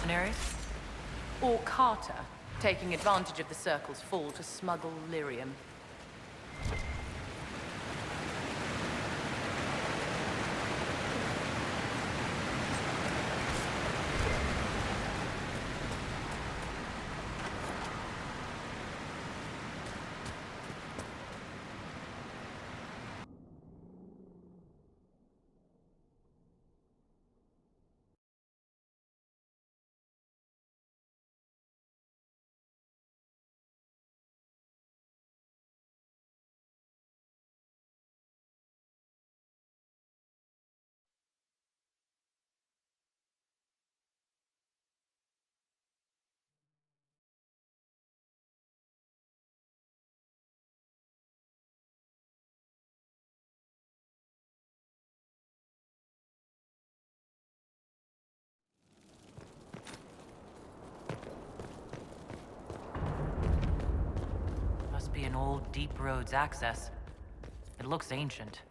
mercenaries? Or Carter, taking advantage of the Circle's fall to smuggle lyrium? Must be an old Deep Roads access. It looks ancient.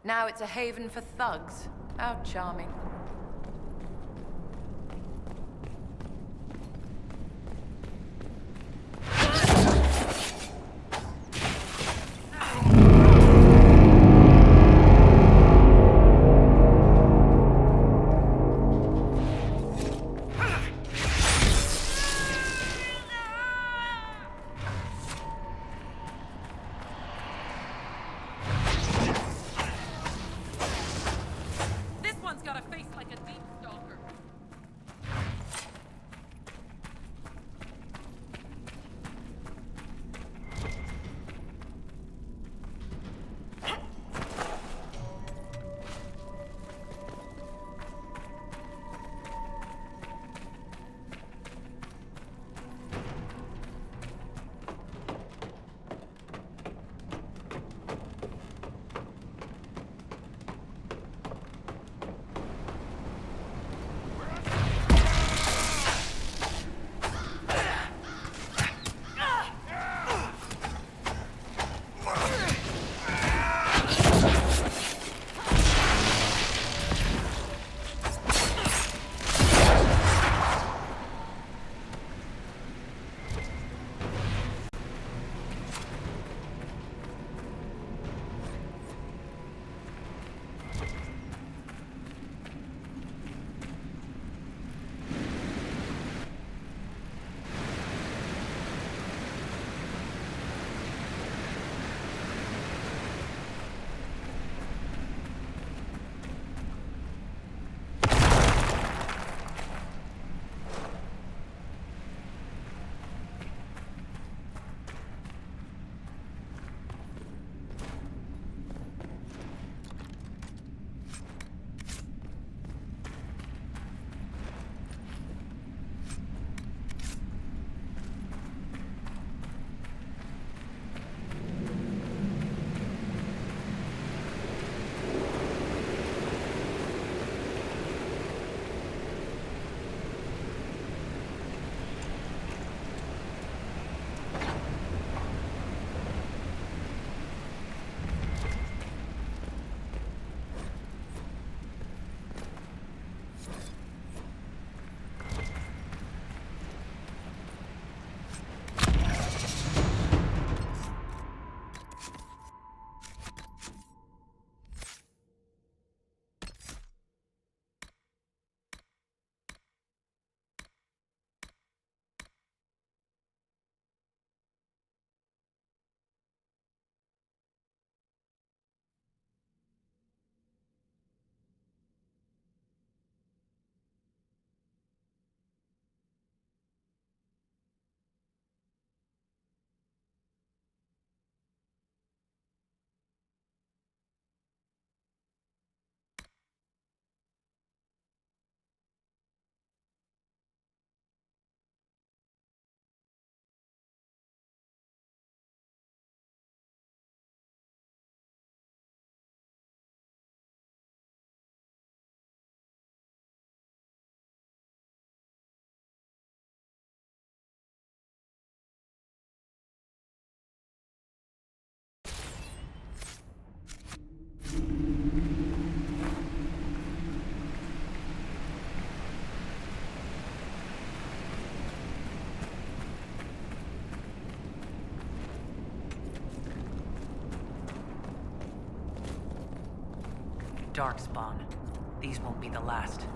Now it's a haven for thugs. How charming. This one's got a face like a Darkspawn. These won't be the last.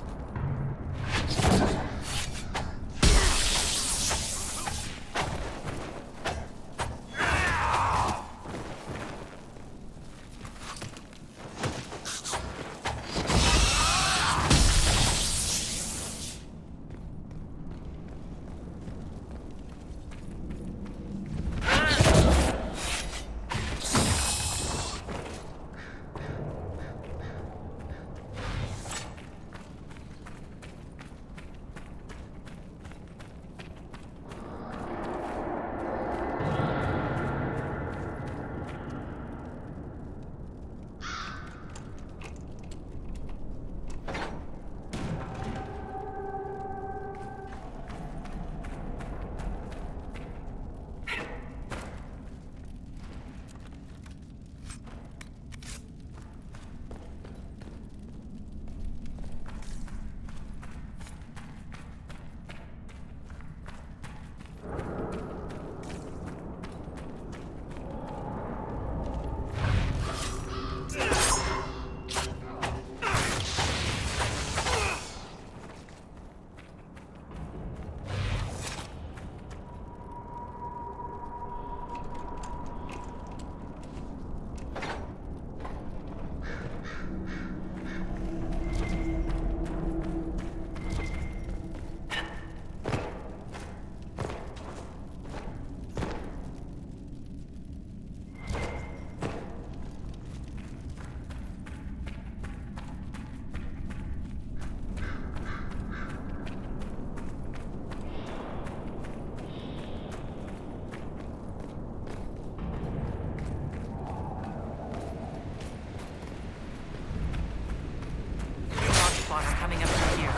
Are coming up from here.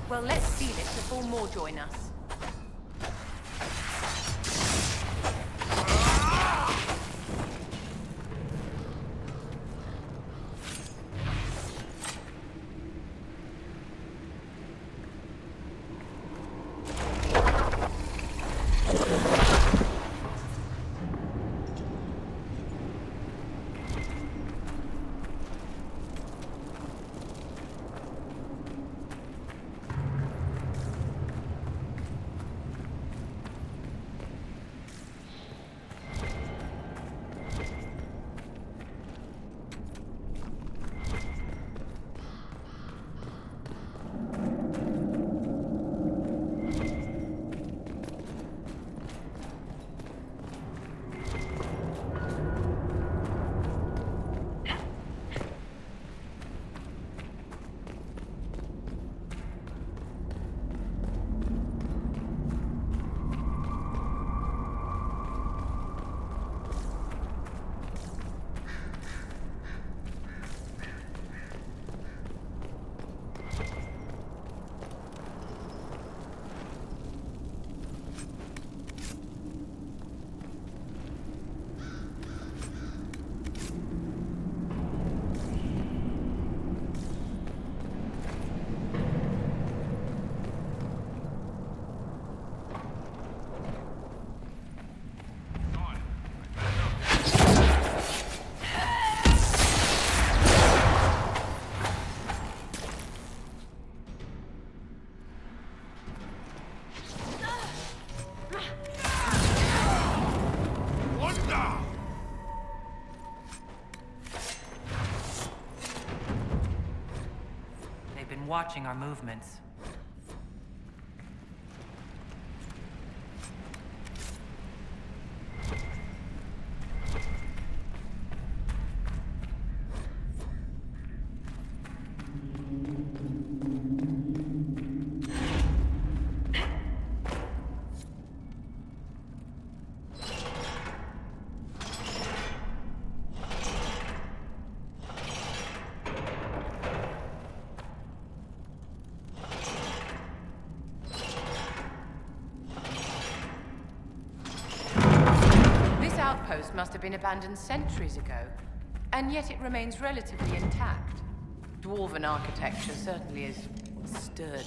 Well, let's seal it before more join us. Watching our movements. Outpost must have been abandoned centuries ago, and yet it remains relatively intact. Dwarven architecture certainly is sturdy.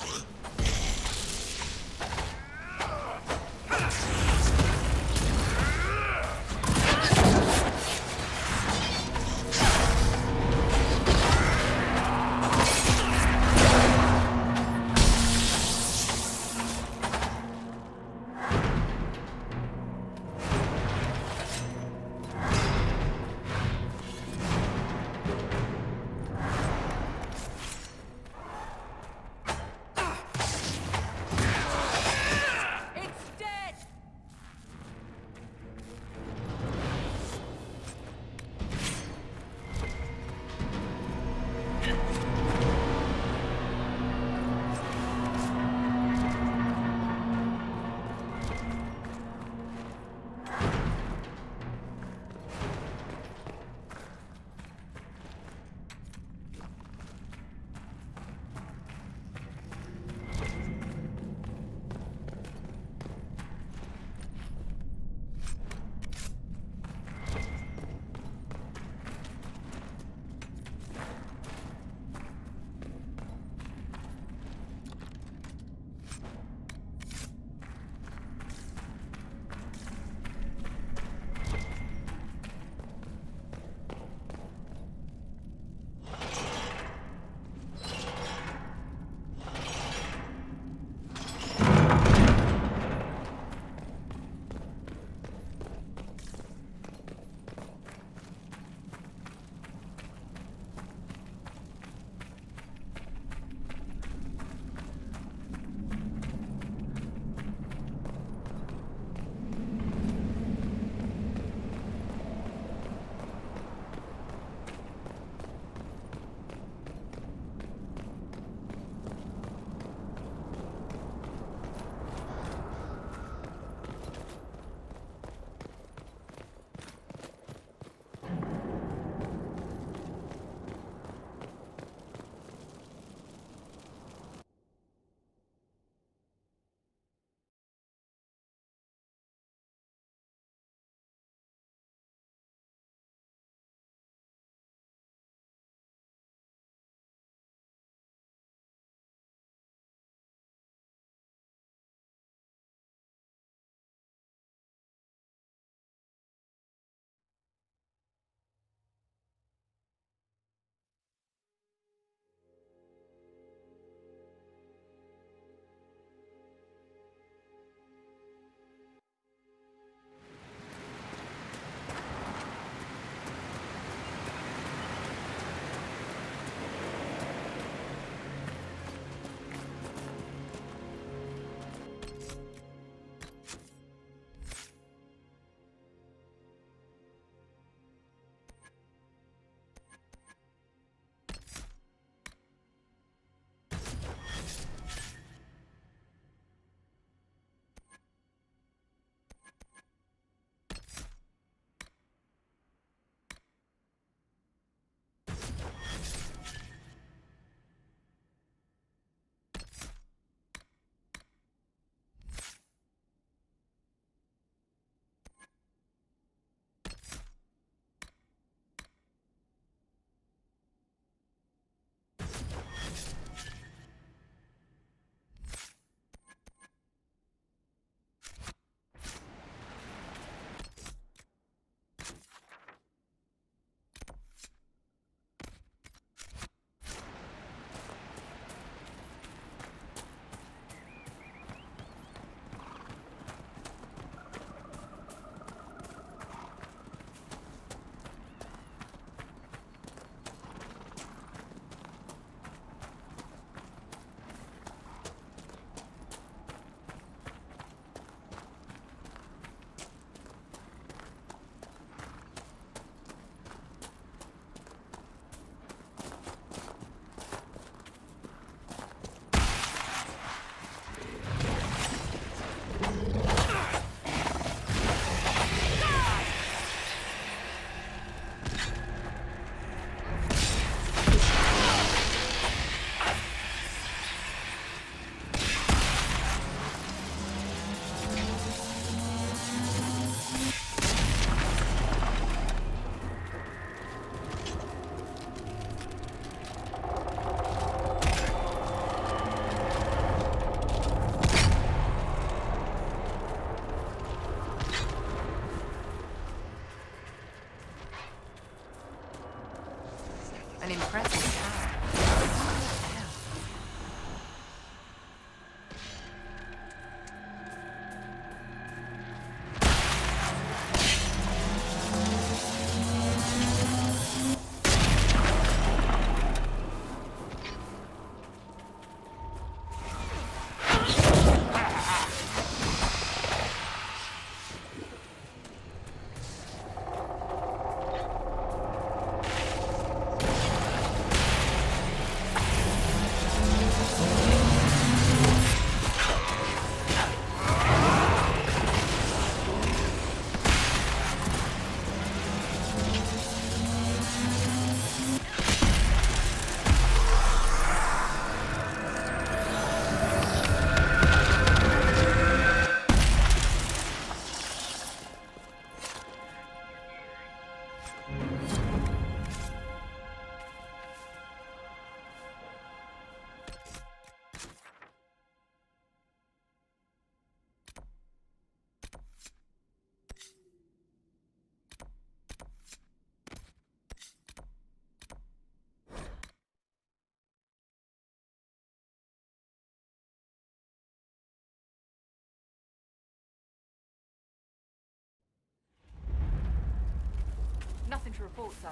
report, sir.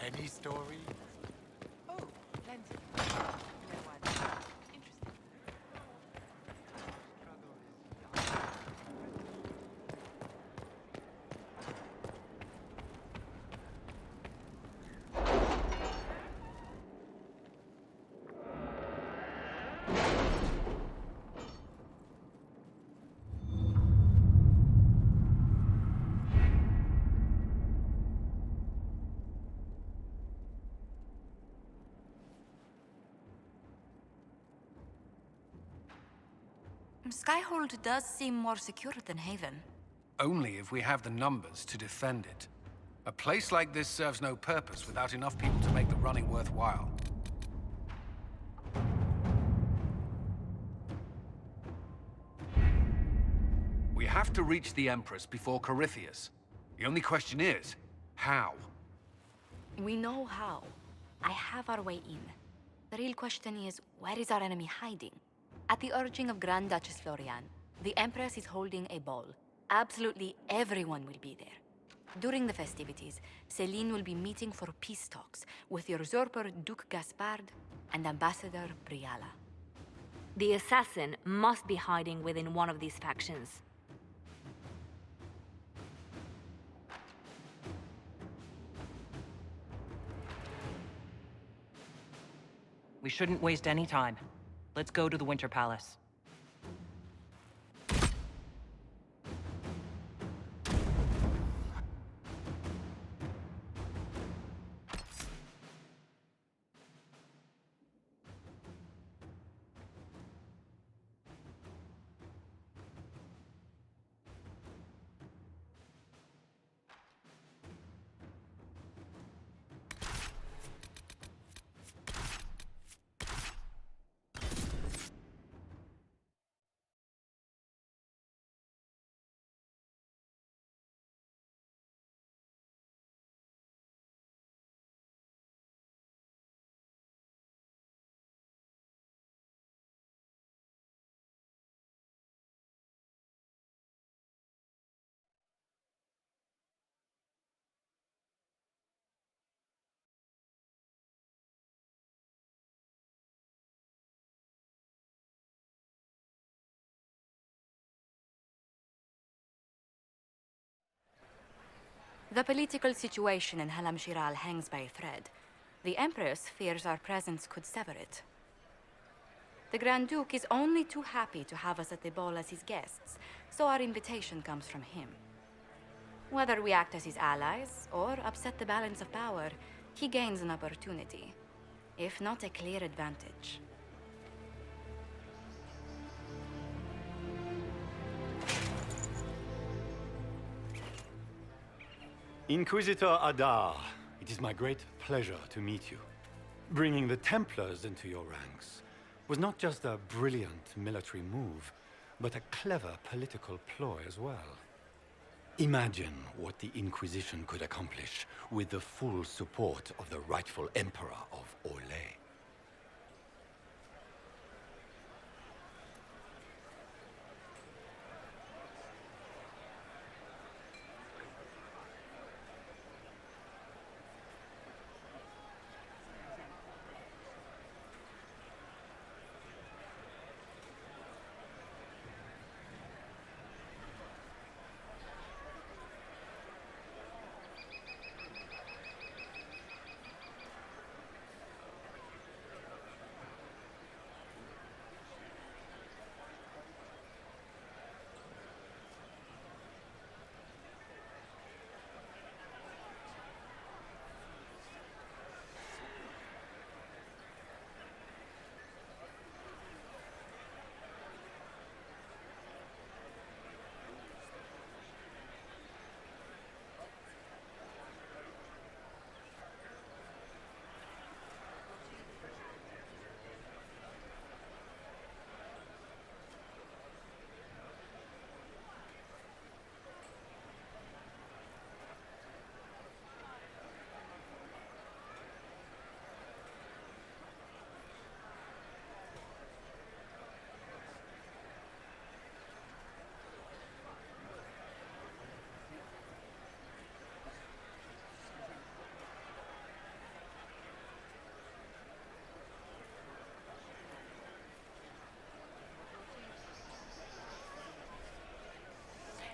Any story? Oh, plenty. No one. Interesting. Skyhold does seem more secure than Haven. Only if we have the numbers to defend it. A place like this serves no purpose without enough people to make the running worthwhile. We have to reach the Empress before Corypheus. The only question is, how? We know how. I have our way in. The real question is, where is our enemy hiding? At the urging of Grand Duchess Florian, the Empress is holding a ball. Absolutely everyone will be there. During the festivities, Celine will be meeting for peace talks with the usurper Duke Gaspard and Ambassador Briala. The assassin must be hiding within one of these factions. We shouldn't waste any time. Let's go to the Winter Palace. The political situation in Halam Shiral hangs by a thread. The Empress fears our presence could sever it. The Grand Duke is only too happy to have us at the ball as his guests, so our invitation comes from him. Whether we act as his allies or upset the balance of power, he gains an opportunity, if not a clear advantage. Inquisitor Adar, it is my great pleasure to meet you. Bringing the Templars into your ranks was not just a brilliant military move, but a clever political ploy as well. Imagine what the Inquisition could accomplish with the full support of the rightful Emperor of Orlais.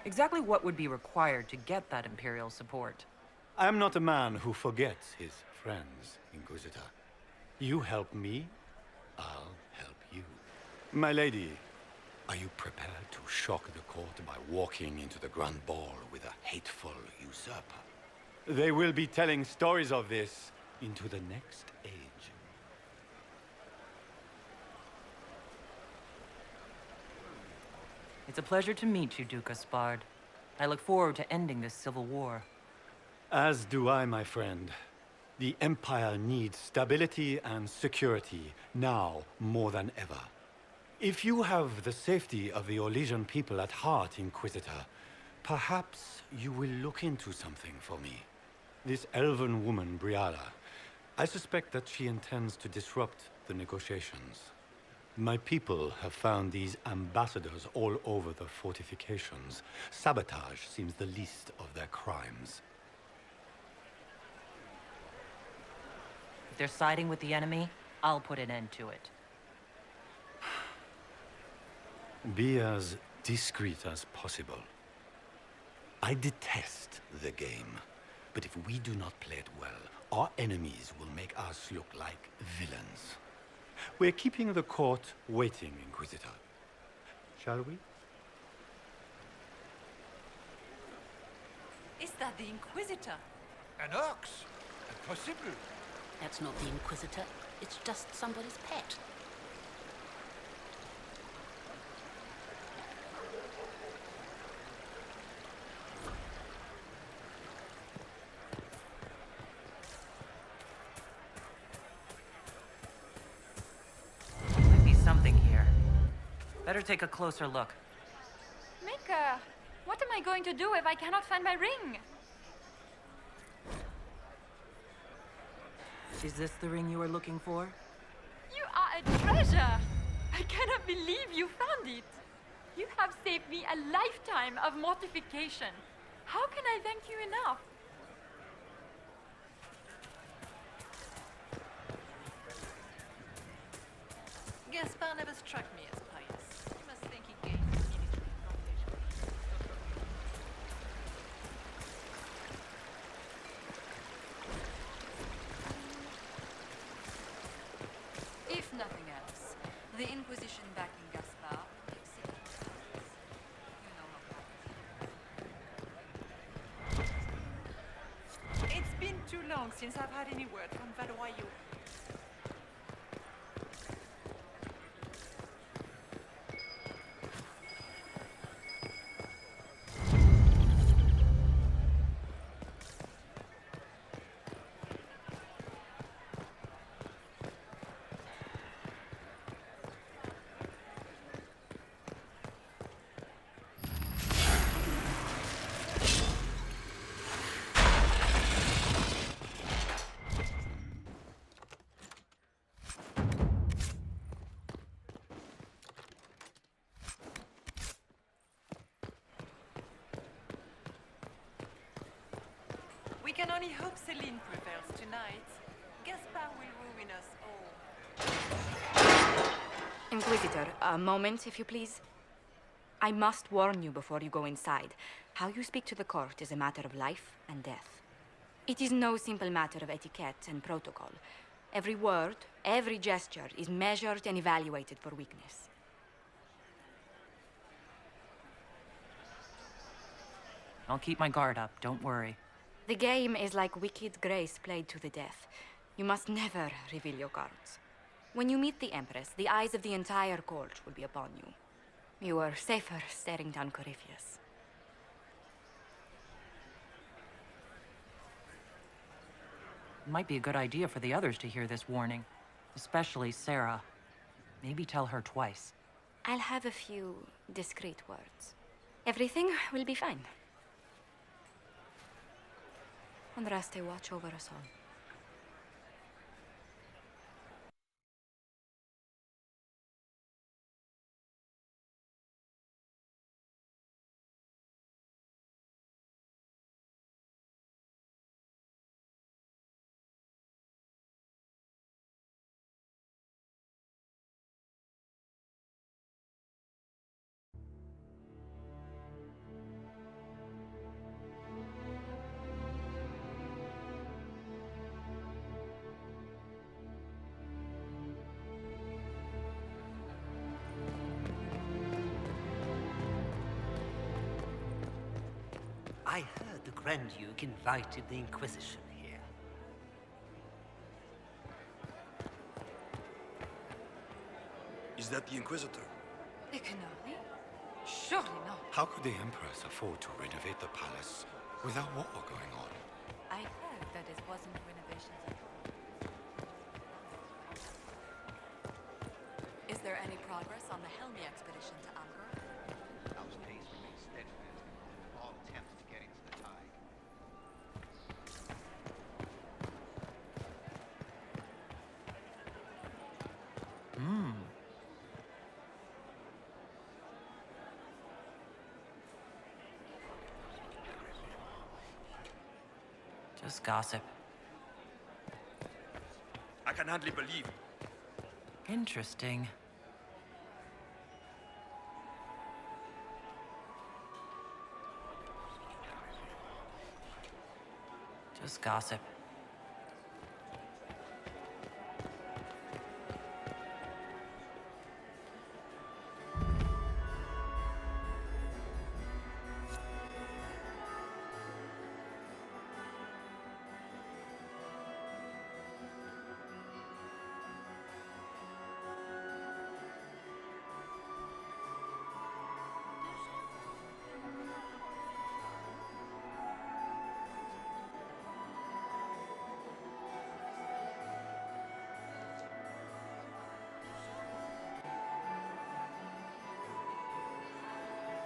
Exactly what would be required to get that Imperial support? I am not a man who forgets his friends, Inquisitor. You help me, I'll help you. My lady, are you prepared to shock the court by walking into the Grand Ball with a hateful usurper? They will be telling stories of this into the next age. It's a pleasure to meet you, Duke Gaspard. I look forward to ending this civil war. As do I, my friend. The Empire needs stability and security, now more than ever. If you have the safety of the Orlesian people at heart, Inquisitor, perhaps you will look into something for me. This elven woman, Briala, I suspect that she intends to disrupt the negotiations. My people have found these ambassadors all over the fortifications. Sabotage seems the least of their crimes. If they're siding with the enemy, I'll put an end to it. Be as discreet as possible. I detest the game, but if we do not play it well, our enemies will make us look like villains. We're keeping the court waiting, Inquisitor. Shall we? Is that the Inquisitor? An ox? Impossible. That's not the Inquisitor. It's just somebody's pet. Might be something here. Better take a closer look. Mika, what am I going to do if I cannot find my ring? Is this the ring you were looking for? You are a treasure! I cannot believe you found it! You have saved me a lifetime of mortification. How can I thank you enough? Gaspard never struck me as pious. You must think he gained military advantage. If nothing else, the Inquisition backing Gaspard makes it you know how. It's been too long since I've had any word from Valois. We can only hope Celine prevails tonight. Gaspard will ruin us all. Inquisitor, a moment, if you please. I must warn you before you go inside. How you speak to the court is a matter of life and death. It is no simple matter of etiquette and protocol. Every word, every gesture is measured and evaluated for weakness. I'll keep my guard up, don't worry. The game is like Wicked Grace played to the death. You must never reveal your cards. When you meet the Empress, the eyes of the entire court will be upon you. You are safer staring down Corypheus. It might be a good idea for the others to hear this warning. Especially Sarah. Maybe tell her twice. I'll have a few discreet words. Everything will be fine. Andraste, watch over us all. I heard the Grand Duke invited the Inquisition here. Is that the Inquisitor? Icanoli? Surely not. How could the Empress afford to renovate the palace without war going on? I heard that it wasn't renovations at all. Is there any progress on the Helmi expedition to Amber? House Pace remains steadfast in all attempts to get into the tide. Just gossip. I can hardly believe. Interesting. Just gossip.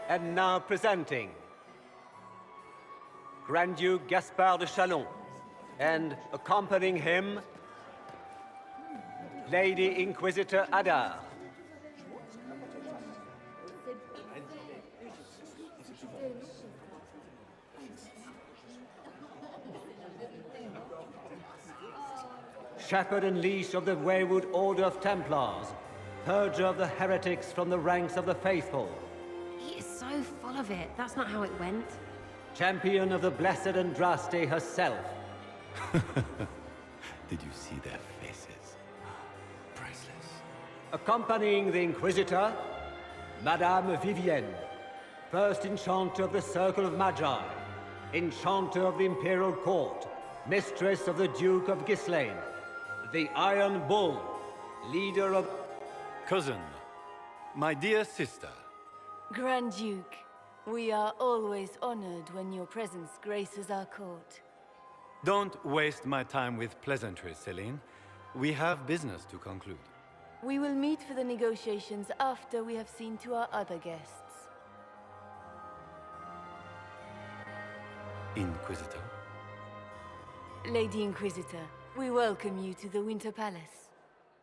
And now presenting Grand Duke Gaspard de Chalon, and accompanying him, Lady Inquisitor Adar. Shepherd and leash of the Wayward Order of Templars, purger of the heretics from the ranks of the faithful. He is so full of it. That's not how it went. Champion of the Blessed Andraste herself. Did you see their faces? Priceless. Accompanying the Inquisitor, Madame Vivienne, First Enchanter of the Circle of Magi, Enchanter of the Imperial Court, Mistress of the Duke of Ghislaine, the Iron Bull, leader of... Cousin, my dear sister. Grand Duke, we are always honored when your presence graces our court. Don't waste my time with pleasantries, Celine. We have business to conclude. We will meet for the negotiations after we have seen to our other guests. Inquisitor? Lady Inquisitor, we welcome you to the Winter Palace.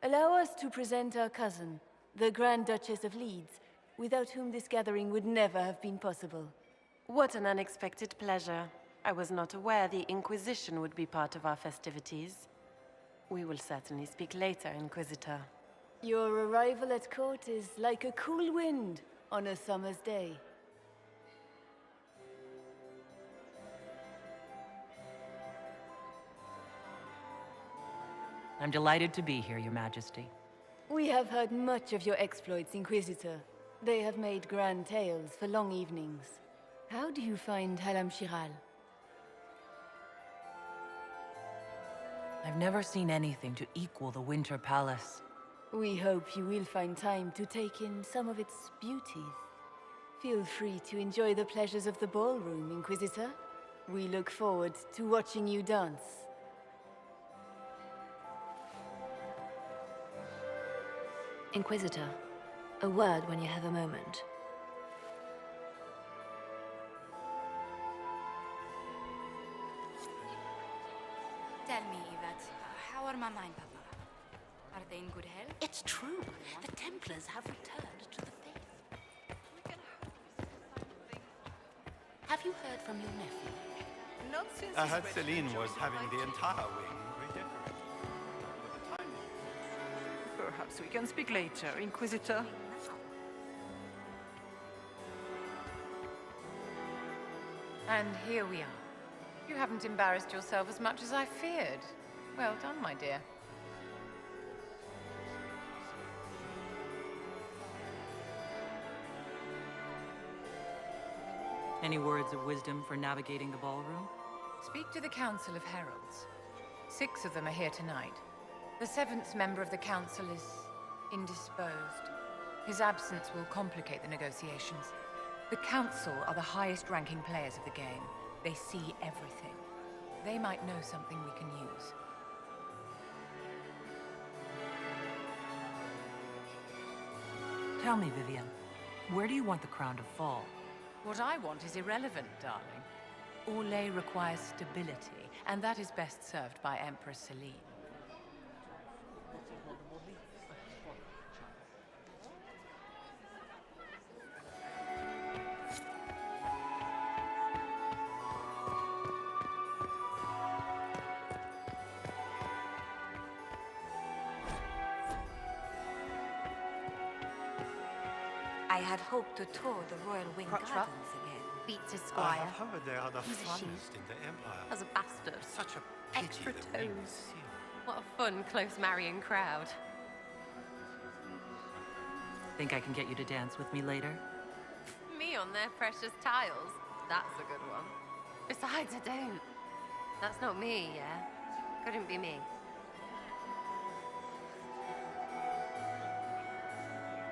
Allow us to present our cousin, the Grand Duchess of Leeds, without whom this gathering would never have been possible. What an unexpected pleasure. I was not aware the Inquisition would be part of our festivities. We will certainly speak later, Inquisitor. Your arrival at court is like a cool wind on a summer's day. I'm delighted to be here, Your Majesty. We have heard much of your exploits, Inquisitor. They have made grand tales for long evenings. How do you find Halam Shiral? I've never seen anything to equal the Winter Palace. We hope you will find time to take in some of its beauties. Feel free to enjoy the pleasures of the ballroom, Inquisitor. We look forward to watching you dance. Inquisitor, a word when you have a moment. Tell me, Yvette, how are Mama and Papa? Are they in good health? It's true. The Templars have returned to the faith. Have you heard from your nephew? Not since I his heard regiment Celine was joined having the Almighty. entire wing redecorated. But the timing... Perhaps we can speak later, Inquisitor. And here we are. You haven't embarrassed yourself as much as I feared. Well done, my dear. Any words of wisdom for navigating the ballroom? Speak to the Council of Heralds. 6 of them are here tonight. The 7th member of the Council is indisposed. His absence will complicate the negotiations. The Council are the highest-ranking players of the game. They see everything. They might know something we can use. Tell me, Vivienne, where do you want the crown to fall? What I want is irrelevant, darling. Orlais requires stability, and that is best served by Empress Celine. I had hoped to tour the Royal Wing Crotchra? Gardens again. Beats his I squire. have heard they are the He's a funnest in the Empire. As a bastard. Such a pity Extra that we would toes. see him. What a fun, close marrying crowd. Think I can get you to dance with me later? Me on their precious tiles. That's a good one. Besides, I don't. That's not me, yeah? Couldn't be me.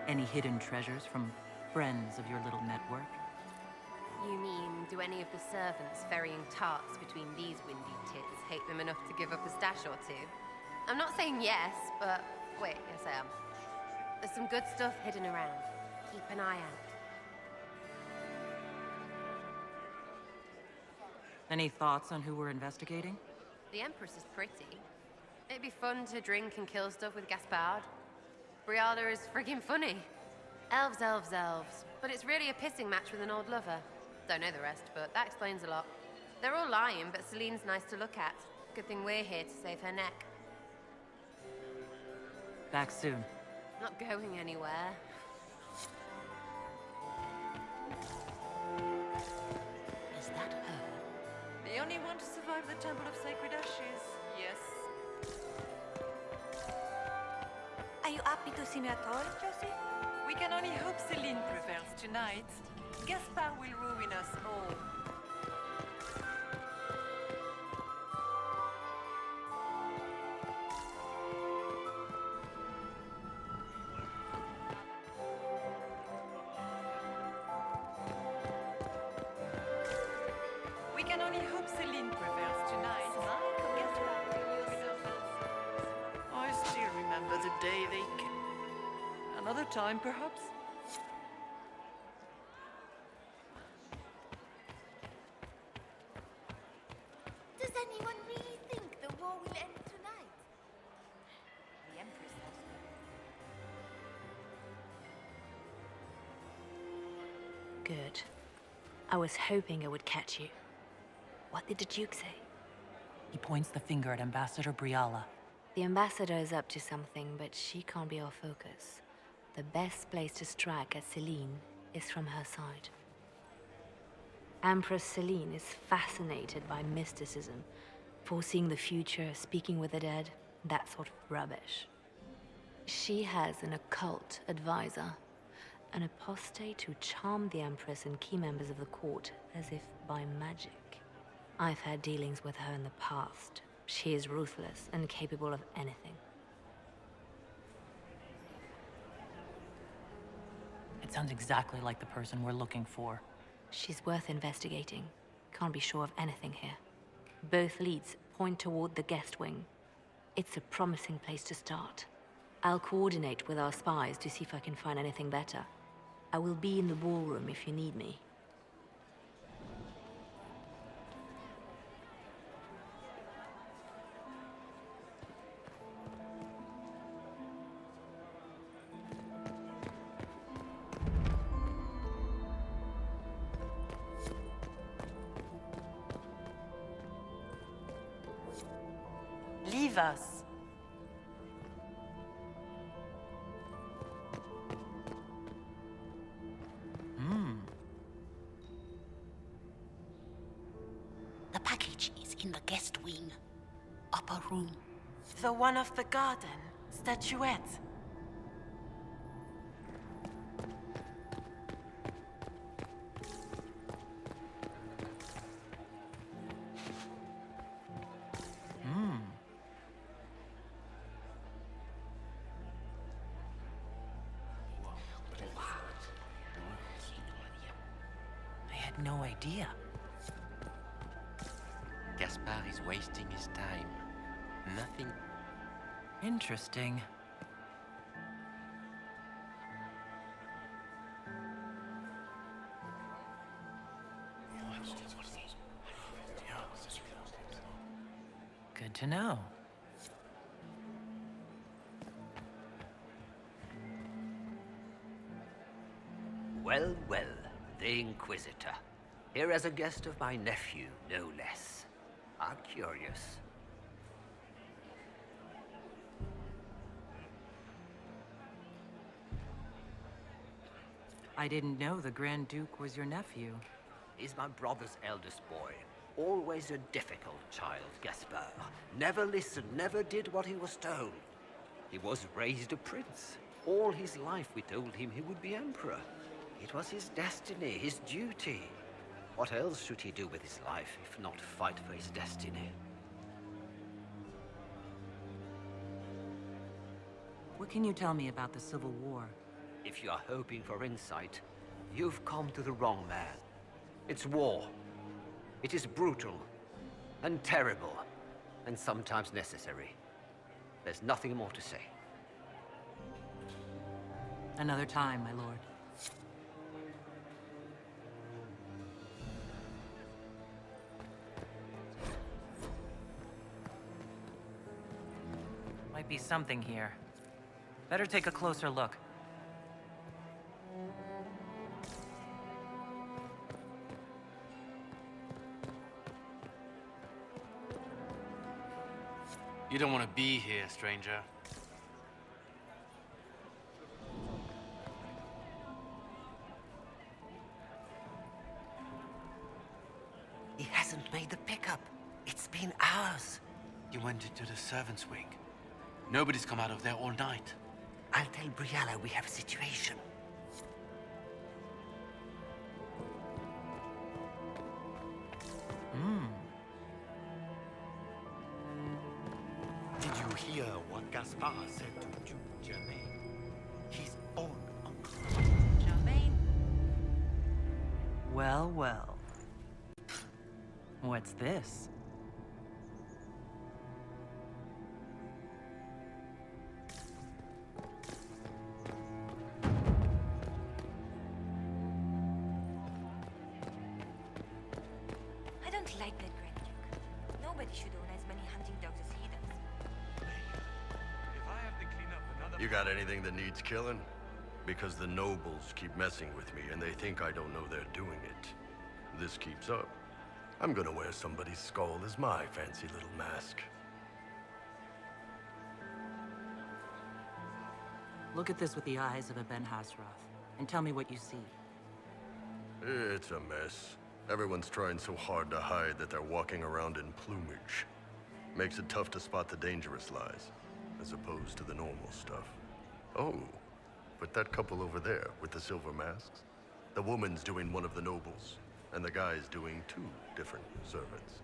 Any hidden treasures from friends of your little network? You mean, do any of the servants ferrying tarts between these windy tits hate them enough to give up a stash or two? I'm not saying yes, but wait, yes I am. There's some good stuff hidden around. Keep an eye out. Any thoughts on who we're investigating? The Empress is pretty. It'd be fun to drink and kill stuff with Gaspard. Briala is friggin' funny. Elves, elves, elves. But it's really a pissing match with an old lover. Don't know the rest, but that explains a lot. They're all lying, but Celine's nice to look at. Good thing we're here to save her neck. Back soon. Not going anywhere. Is that her? The only one to survive the Temple of Sacred Ashes, yes. Are you happy to see me at all, Josie? We can only hope Celine prevails tonight. Gaspard will ruin us all. We can only hope Celine prevails tonight. Gaspard will ruin us. I still remember the day they came. Another time, perhaps? Does anyone really think the war will end tonight? The Empress does. Good. I was hoping I would catch you. What did the Duke say? He points the finger at Ambassador Briala. The ambassador is up to something, but she can't be our focus. The best place to strike at Celine is from her side. Empress Celine is fascinated by mysticism, foreseeing the future, speaking with the dead, that sort of rubbish. She has an occult advisor, an apostate who charmed the Empress and key members of the court as if by magic. I've had dealings with her in the past. She is ruthless and capable of anything. It sounds exactly like the person we're looking for. She's worth investigating. Can't be sure of anything here. Both leads point toward the guest wing. It's a promising place to start. I'll coordinate with our spies to see if I can find anything better. I will be in the ballroom if you need me. Leave us. The package is in the guest wing. Upper room. The one off the garden. Statuette. no idea. Gaspard is wasting his time. Nothing. Interesting. Good to know. Well, well, the Inquisitor. Here as a guest of my nephew, no less. I'm curious. I didn't know the Grand Duke was your nephew. He's my brother's eldest boy. Always a difficult child, Gaspard. Never listened, never did what he was told. He was raised a prince. All his life we told him he would be emperor. It was his destiny, his duty. What else should he do with his life if not fight for his destiny? What can you tell me about the Civil War? If you are hoping for insight, you've come to the wrong man. It's war. It is brutal, and terrible, and sometimes necessary. There's nothing more to say. Another time, my lord. Might be something here. Better take a closer look. You don't want to be here, stranger. He hasn't made the pickup. It's been hours. You went into the servants' wing. Nobody's come out of there all night. I'll tell Briala we have a situation. Did you hear what Gaspard said to Duke Germain? His own uncle. Germain? Well, well. What's this? I don't like that Grand Duke. Nobody should own as many hunting dogs as he does. You got anything that needs killing? Because the nobles keep messing with me and they think I don't know they're doing it. This keeps up, I'm gonna wear somebody's skull as my fancy little mask. Look at this with the eyes of a Ben Hasroth, and tell me what you see. It's a mess. Everyone's trying so hard to hide that they're walking around in plumage. Makes it tough to spot the dangerous lies, as opposed to the normal stuff. Oh, but that couple over there with the silver masks? The woman's doing one of the nobles, and the guy's doing two different servants.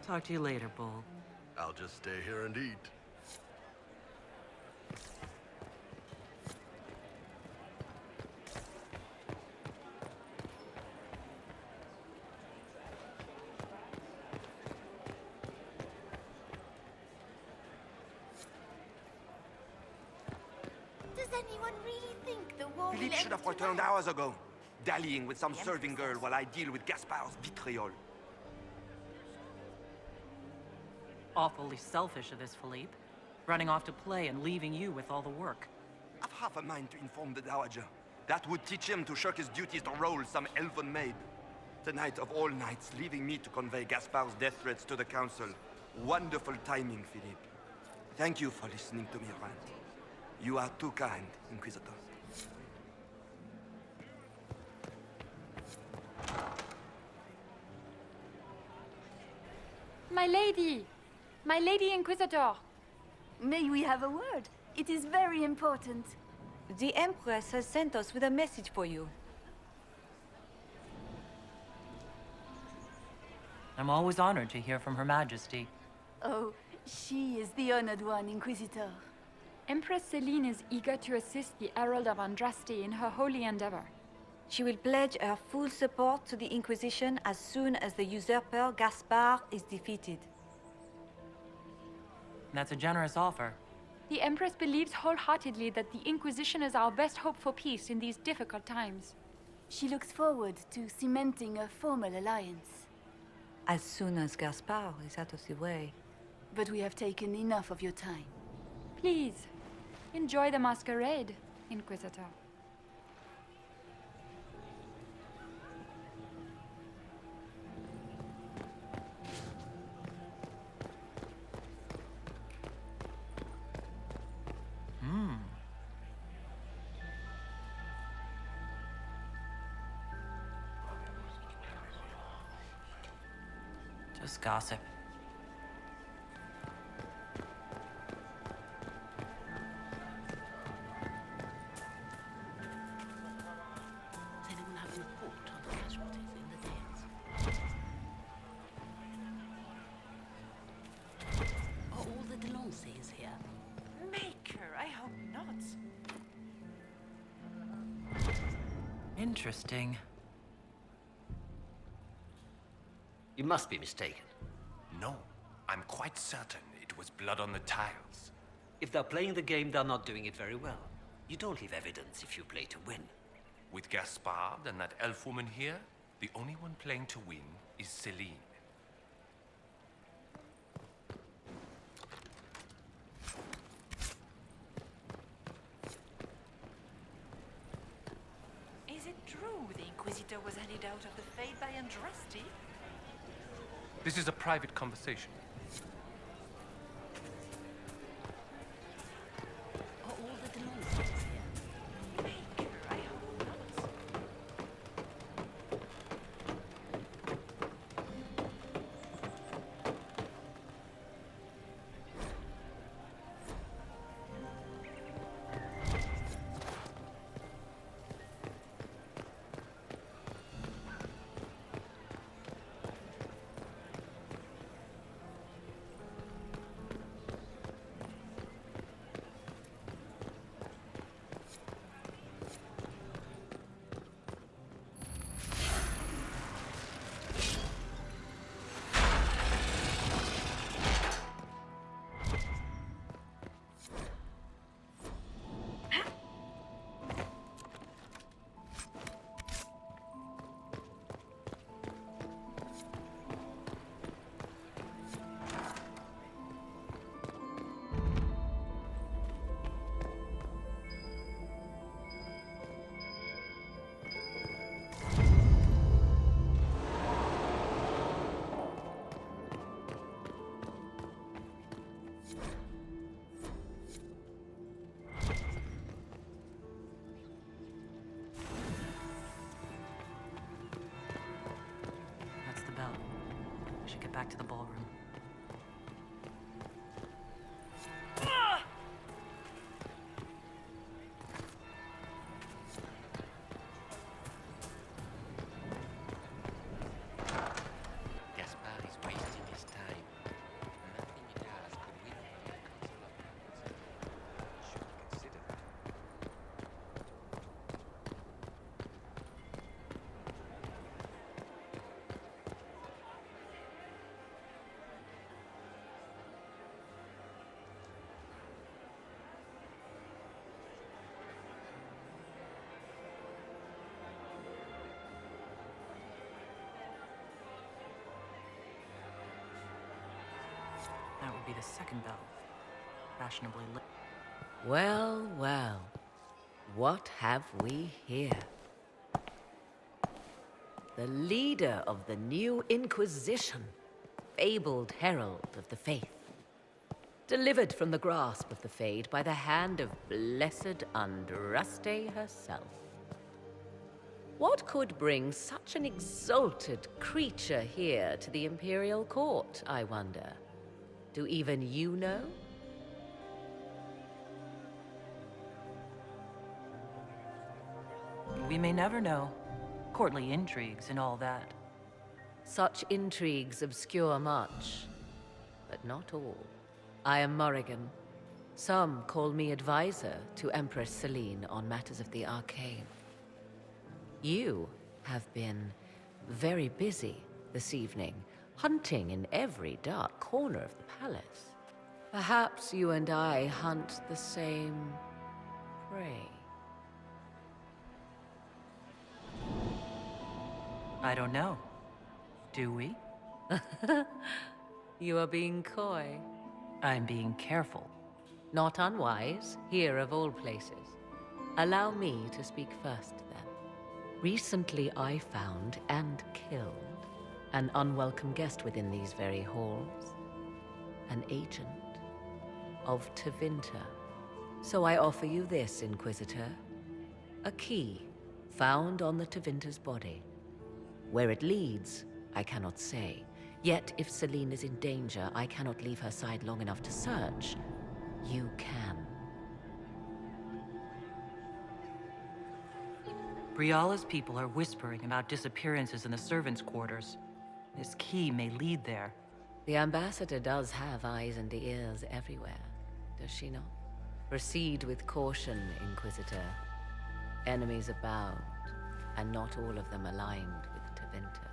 Talk to you later, Bull. I'll just stay here and eat. Does anyone really think the war Philippe will should end have returned hours ago, dallying with some serving girl while I deal with Gaspard's vitriol. Awfully selfish of this, Philippe. Running off to play and leaving you with all the work. I've half a mind to inform the Dowager. That would teach him to shirk his duties to roll some elven maid. Tonight of all nights, leaving me to convey Gaspard's death threats to the Council. Wonderful timing, Philippe. Thank you for listening to me rant. You are too kind, Inquisitor. My lady! My lady Inquisitor! May we have a word? It is very important. The Empress has sent us with a message for you. I'm always honored to hear from Her Majesty. Oh, she is the honored one, Inquisitor. Empress Celine is eager to assist the Herald of Andraste in her holy endeavor. She will pledge her full support to the Inquisition as soon as the usurper Gaspard is defeated. That's a generous offer. The Empress believes wholeheartedly that the Inquisition is our best hope for peace in these difficult times. She looks forward to cementing a formal alliance. As soon as Gaspard is out of the way. But we have taken enough of your time. Please, enjoy the masquerade, Inquisitor. Just gossip. Does anyone have a report on the casualties in the Dales? Are all the Delancey's here? Maker, I hope not. Interesting. You must be mistaken. No, I'm quite certain it was blood on the tiles. If they're playing the game, they're not doing it very well. You don't leave evidence if you play to win. With Gaspard and that elf woman here, the only one playing to win is Celine. Is it true the Inquisitor was handed out of the Fade by Andraste? This is a private conversation. Are all the Delancey's here? Maker, I hope not. That's the bell. We should get back to the ballroom. Gaspard is wasting his time. Nothing he does could win over the Council of Lords. Should be considered. That would be the second bell. Fashionably lit. Well, well. What have we here? The leader of the new Inquisition, fabled herald of the faith. Delivered from the grasp of the Fade by the hand of blessed Andraste herself. What could bring such an exalted creature here to the Imperial Court, I wonder? Do even you know? We may never know. Courtly intrigues and all that. Such intrigues obscure much, but not all. I am Morrigan, Some call me advisor to Empress Celine on matters of the arcane. You have been very busy this evening, hunting in every dark corner of the palace. Perhaps you and I hunt the same prey. I don't know. Do we? You are being coy. I'm being careful. Not unwise, here of all places. Allow me to speak first, then. Recently I found and killed an unwelcome guest within these very halls. An agent of Tevinter. So I offer you this, Inquisitor. A key found on the Tevinter's body. Where it leads, I cannot say. Yet, if Celine is in danger, I cannot leave her side long enough to search. You can. Briala's people are whispering about disappearances in the servants' quarters. This key may lead there. The ambassador does have eyes and ears everywhere, does she not? Proceed with caution, Inquisitor. Enemies abound, and not all of them aligned with Tevinter.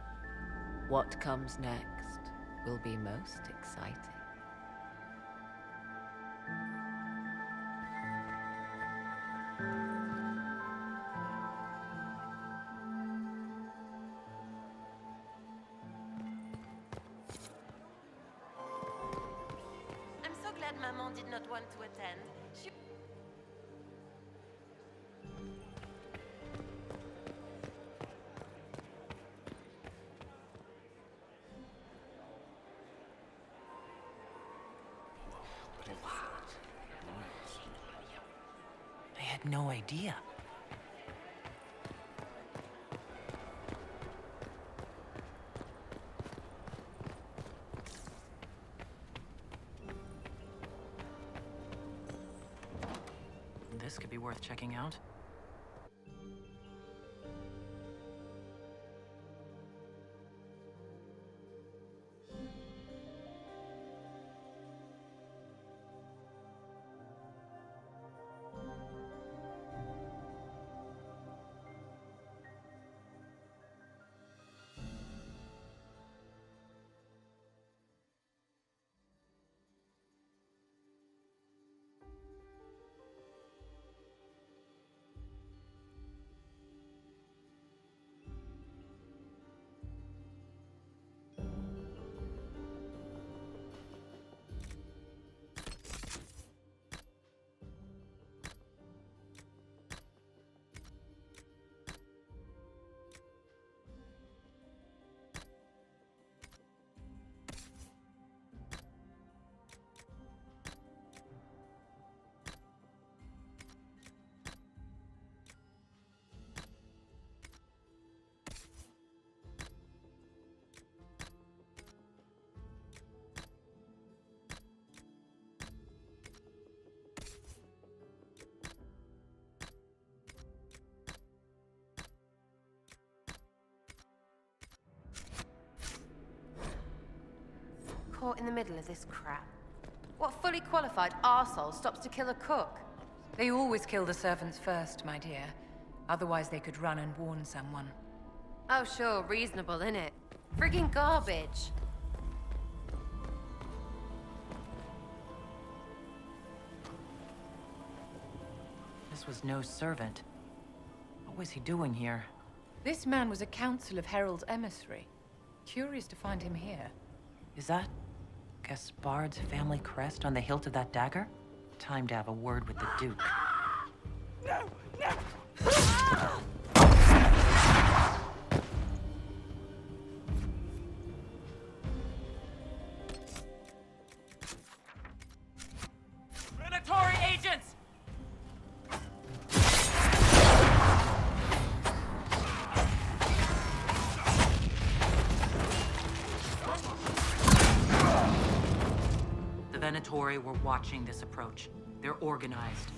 What comes next will be most exciting. I'm so glad Maman did not want to attend. She... I had no idea. This could be worth checking out. Caught in the middle of this crap. What fully qualified arsehole stops to kill a cook? They always kill the servants first, my dear. Otherwise they could run and warn someone. Oh sure, reasonable, innit? Friggin' garbage. This was no servant. What was he doing here? This man was a Council of Herald's emissary. Curious to find him here. Is that Gaspard's family crest on the hilt of that dagger? Time to have a word with the Duke. No! No! Predatory agents! The Venatori were watching this approach. They're organized.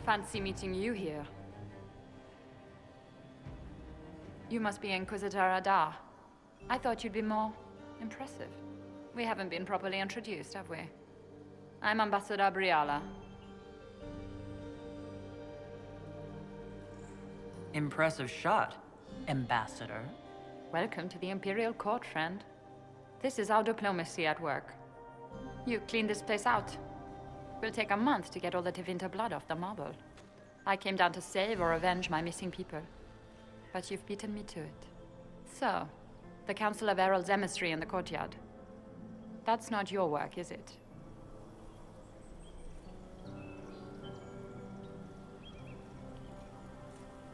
Fancy meeting you here. You must be Inquisitor Adar. I thought you'd be more impressive. We haven't been properly introduced, have we? I'm Ambassador Briala. Impressive shot, Ambassador. Welcome to the Imperial Court, friend. This is our diplomacy at work. You cleaned this place out. Will take a month to get all the Tevinter blood off the marble. I came down to save or avenge my missing people. But you've beaten me to it. So, the Council of Herald's emissary in the courtyard. That's not your work, is it?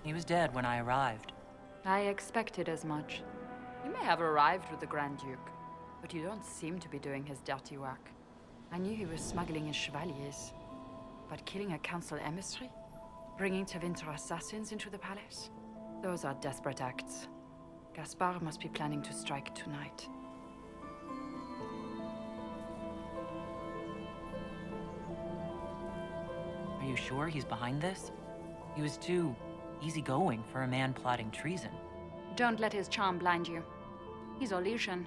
He was dead when I arrived. I expected as much. You may have arrived with the Grand Duke, but you don't seem to be doing his dirty work. I knew he was smuggling his chevaliers. But killing a council emissary? Bringing Tevinter assassins into the palace? Those are desperate acts. Gaspard must be planning to strike tonight. Are you sure he's behind this? He was too easygoing for a man plotting treason. Don't let his charm blind you. He's Orlesian.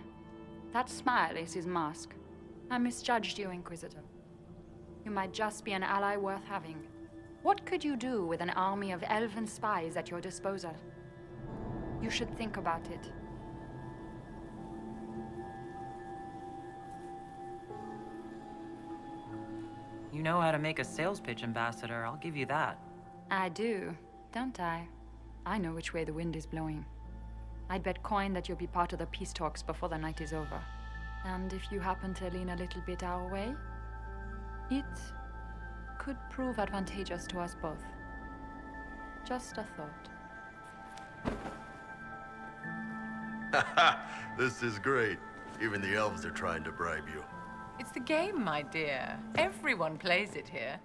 That smile is his mask. I misjudged you, Inquisitor. You might just be an ally worth having. What could you do with an army of elven spies at your disposal? You should think about it. You know how to make a sales pitch, Ambassador. I'll give you that. I do, don't I? I know which way the wind is blowing. I'd bet coin that you'll be part of the peace talks before the night is over. And if you happen to lean a little bit our way, it could prove advantageous to us both. Just a thought. This is great. Even the elves are trying to bribe you. It's the game, my dear. Everyone plays it here.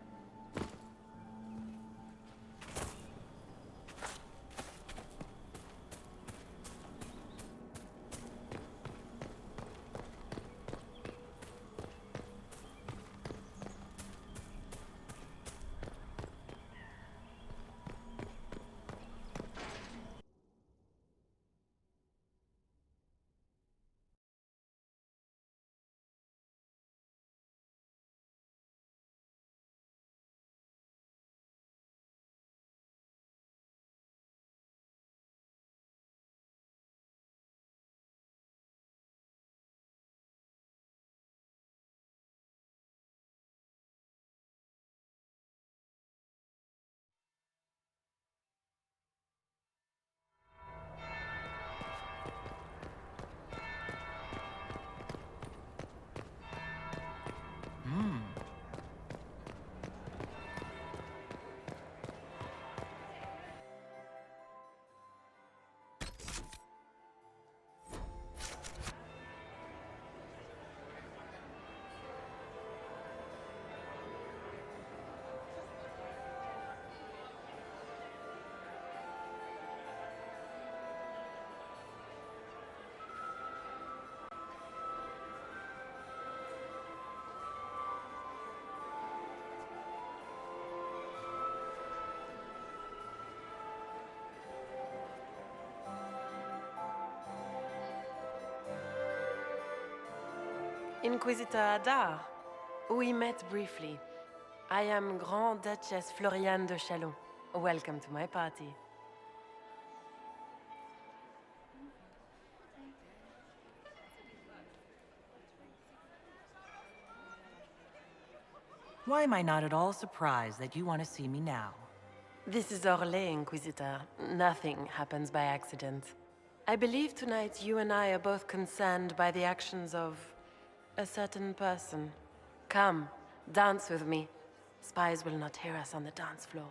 Inquisitor Adar. We met briefly. I am Grand Duchess Floriane de Chalon. Welcome to my party. Why am I not at all surprised that you want to see me now? This is Orlais, Inquisitor. Nothing happens by accident. I believe tonight you and I are both concerned by the actions of a certain person. Come, dance with me. Spies will not hear us on the dance floor.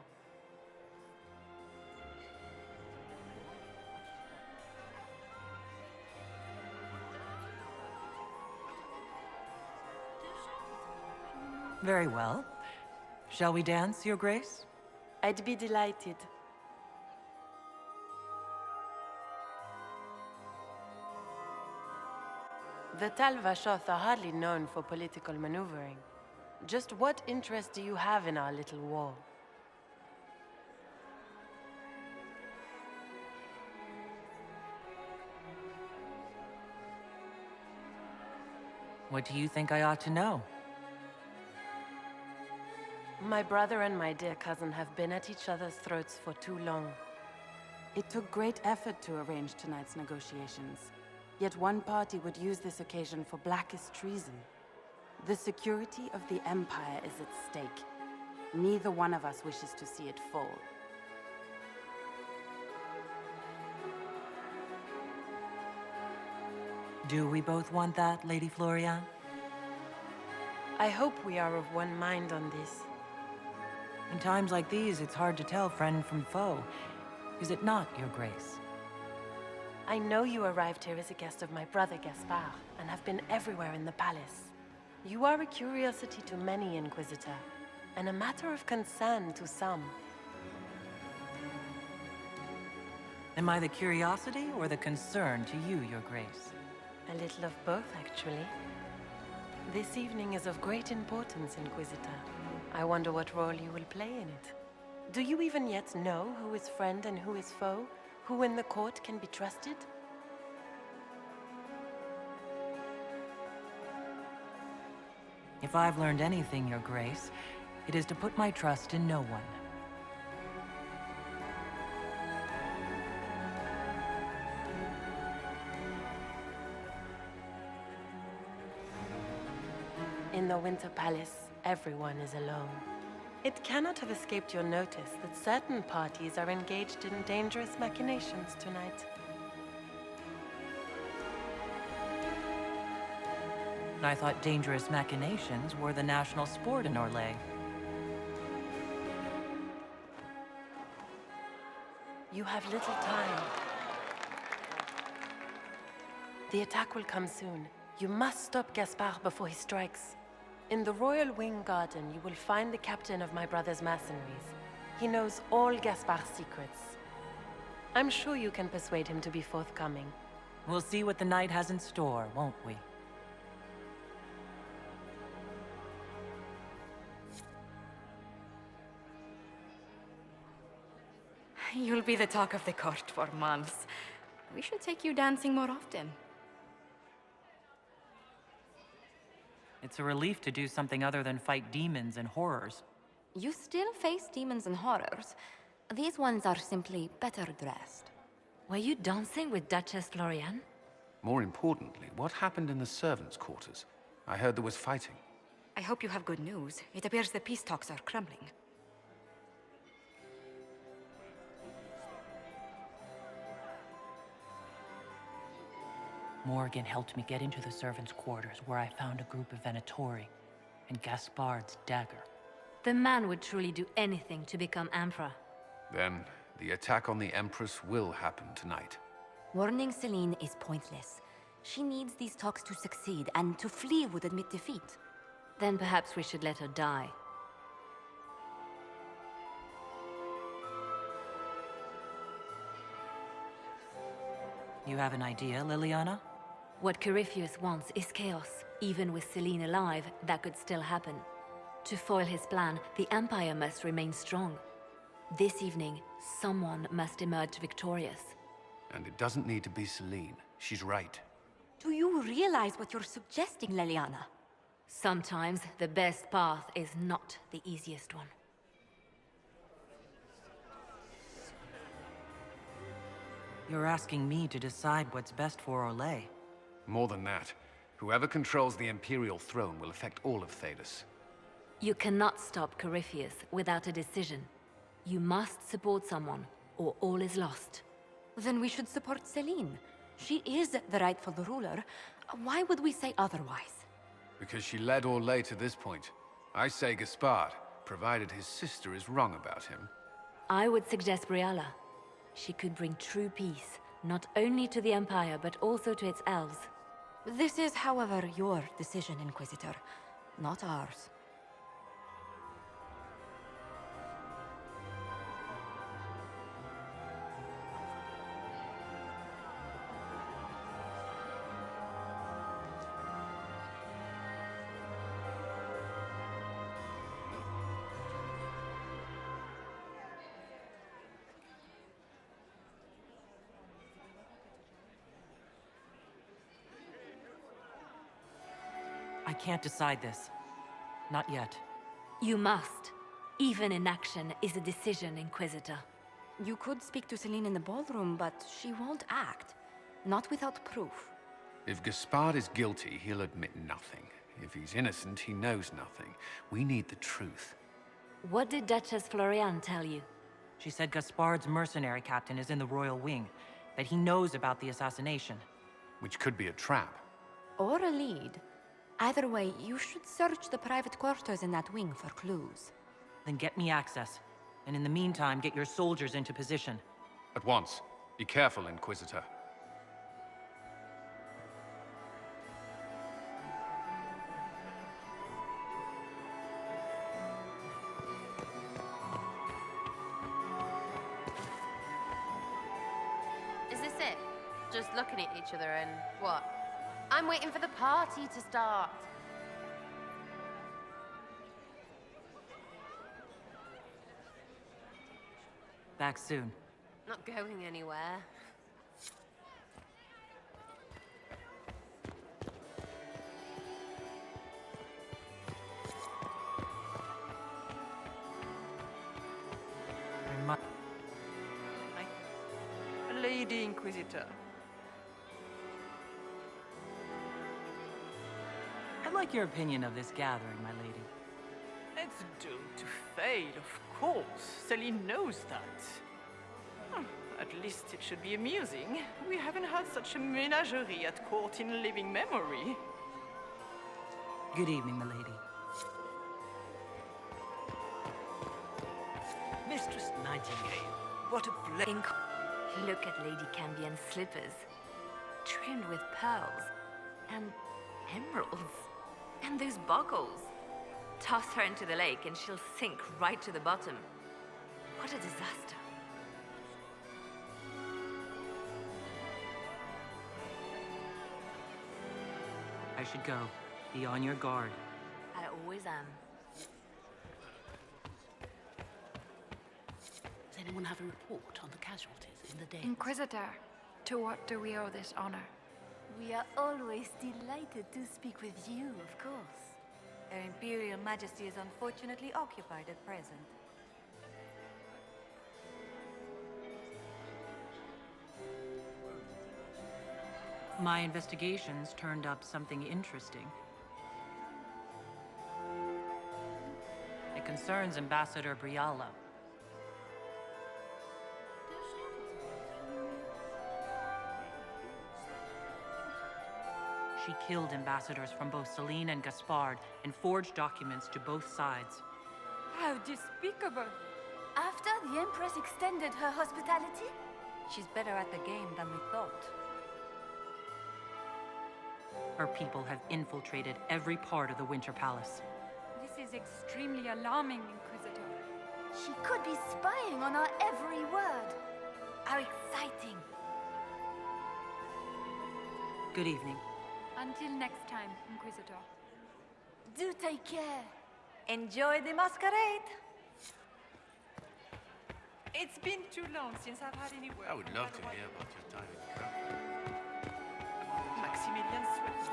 Very well. Shall we dance, Your Grace? I'd be delighted. The Tal Vashoth are hardly known for political maneuvering. Just what interest do you have in our little war? What do you think I ought to know? My brother and my dear cousin have been at each other's throats for too long. It took great effort to arrange tonight's negotiations. Yet one party would use this occasion for blackest treason. The security of the Empire is at stake. Neither one of us wishes to see it fall. Do we both want that, Lady Florian? I hope we are of one mind on this. In times like these, it's hard to tell friend from foe. Is it not, Your Grace? I know you arrived here as a guest of my brother Gaspard, and have been everywhere in the palace. You are a curiosity to many, Inquisitor, and a matter of concern to some. Am I the curiosity or the concern to you, Your Grace? A little of both, actually. This evening is of great importance, Inquisitor. I wonder what role you will play in it. Do you even yet know who is friend and who is foe? Who in the court can be trusted? If I've learned anything, Your Grace, it is to put my trust in no one. In the Winter Palace, everyone is alone. It cannot have escaped your notice that certain parties are engaged in dangerous machinations tonight. I thought dangerous machinations were the national sport in Orlais. You have little time. The attack will come soon. You must stop Gaspard before he strikes. In the Royal Wing Garden, you will find the captain of my brother's mercenaries. He knows all Gaspard's secrets. I'm sure you can persuade him to be forthcoming. We'll see what the night has in store, won't we? You'll be the talk of the court for months. We should take you dancing more often. It's a relief to do something other than fight demons and horrors. You still face demons and horrors. These ones are simply better dressed. Were you dancing with Duchess Florian? More importantly, what happened in the servants' quarters? I heard there was fighting. I hope you have good news. It appears the peace talks are crumbling. Morgan helped me get into the servants' quarters, where I found a group of Venatori and Gaspard's dagger. The man would truly do anything to become Emperor. Then, the attack on the Empress will happen tonight. Warning Celine is pointless. She needs these talks to succeed, and to flee would admit defeat. Then perhaps we should let her die. You have an idea, Liliana? What Corypheus wants is chaos. Even with Celine alive, that could still happen. To foil his plan, the Empire must remain strong. This evening, someone must emerge victorious. And it doesn't need to be Celine. She's right. Do you realize what you're suggesting, Liliana? Sometimes the best path is not the easiest one. You're asking me to decide what's best for Orlais. More than that, whoever controls the Imperial throne will affect all of Thedas. You cannot stop Corypheus without a decision. You must support someone, or all is lost. Then we should support Celine. She is the rightful ruler. Why would we say otherwise? Because she led Orlais to this point. I say Gaspard, provided his sister is wrong about him. I would suggest Briala. She could bring true peace, not only to the Empire, but also to its elves. This is, however, your decision, Inquisitor, not ours. can't decide this. Not yet. You must. Even inaction is a decision, Inquisitor. You could speak to Celine in the ballroom, but she won't act. Not without proof. If Gaspard is guilty, he'll admit nothing. If he's innocent, he knows nothing. We need the truth. What did Duchess Floriane tell you? She said Gaspard's mercenary captain is in the Royal Wing, that he knows about the assassination. Which could be a trap. Or a lead. Either way, you should search the private quarters in that wing for clues. Then get me access. And in the meantime, get your soldiers into position. At once. Be careful, Inquisitor. Is this it? Just looking at each other and what? I'm waiting for the party to start. Back soon. Not going anywhere. Lady Inquisitor. I'd like your opinion of this gathering, my lady. It's doomed to fail, of course. Celine knows that. At least it should be amusing. We haven't had such a menagerie at court in living memory. Good evening, my lady. Mistress Nightingale, what a blessing. Look at Lady Cambion's slippers. Trimmed with pearls. And emeralds. And those buckles. Toss her into the lake and she'll sink right to the bottom. What a disaster. I should go. Be on your guard. I always am. Does anyone have a report on the casualties in the day? Inquisitor, to what do we owe this honor? We are always delighted to speak with you, of course. Her Imperial Majesty is unfortunately occupied at present. My investigations turned up something interesting. It concerns Ambassador Briala. She killed ambassadors from both Celine and Gaspard and forged documents to both sides. How despicable! After the Empress extended her hospitality? She's better at the game than we thought. Her people have infiltrated every part of the Winter Palace. This is extremely alarming, Inquisitor. She could be spying on our every word. How exciting! Good evening. Until next time, Inquisitor. Do take care. Enjoy the masquerade! It's been too long since I've had any word. I would love to hear about your time in the crowd. Maximilian Swift.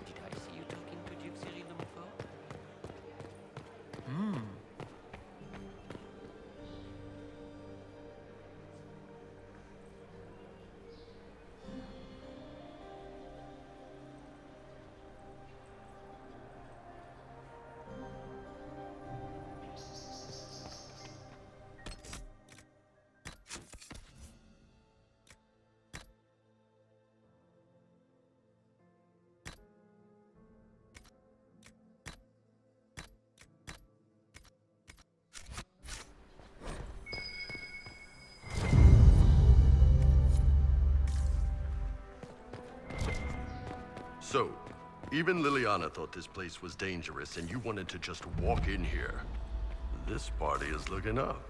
Did I see you talking to Duke Cyril de Montfort? So, even Liliana thought this place was dangerous and you wanted to just walk in here. This party is looking up.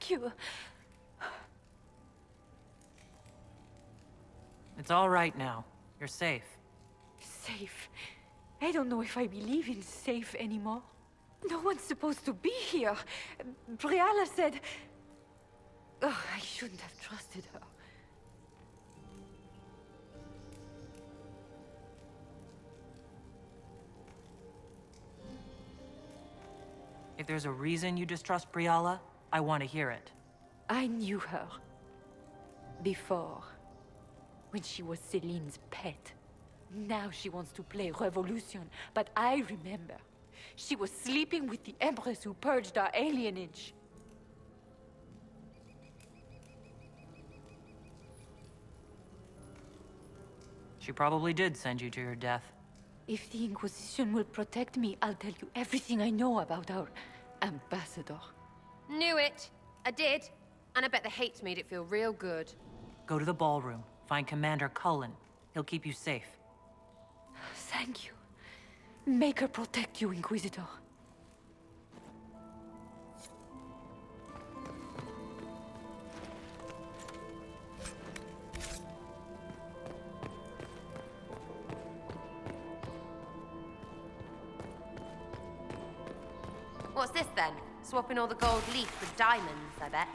Thank you. It's all right now. You're safe. Safe? I don't know if I believe in safe anymore. No one's supposed to be here. Briala said... Oh, I shouldn't have trusted her. If there's a reason you distrust Briala, I want to hear it. I knew her. Before. When she was Celine's pet. Now she wants to play revolution, but I remember. She was sleeping with the Empress who purged our alienage. She probably did send you to your death. If the Inquisition will protect me, I'll tell you everything I know about our ambassador. Knew it. I did. And I bet the hates made it feel real good. Go to the ballroom. Find Commander Cullen. He'll keep you safe. Thank you. Make her protect you, Inquisitor. What's this then? Swapping all the gold leaf with diamonds, I bet.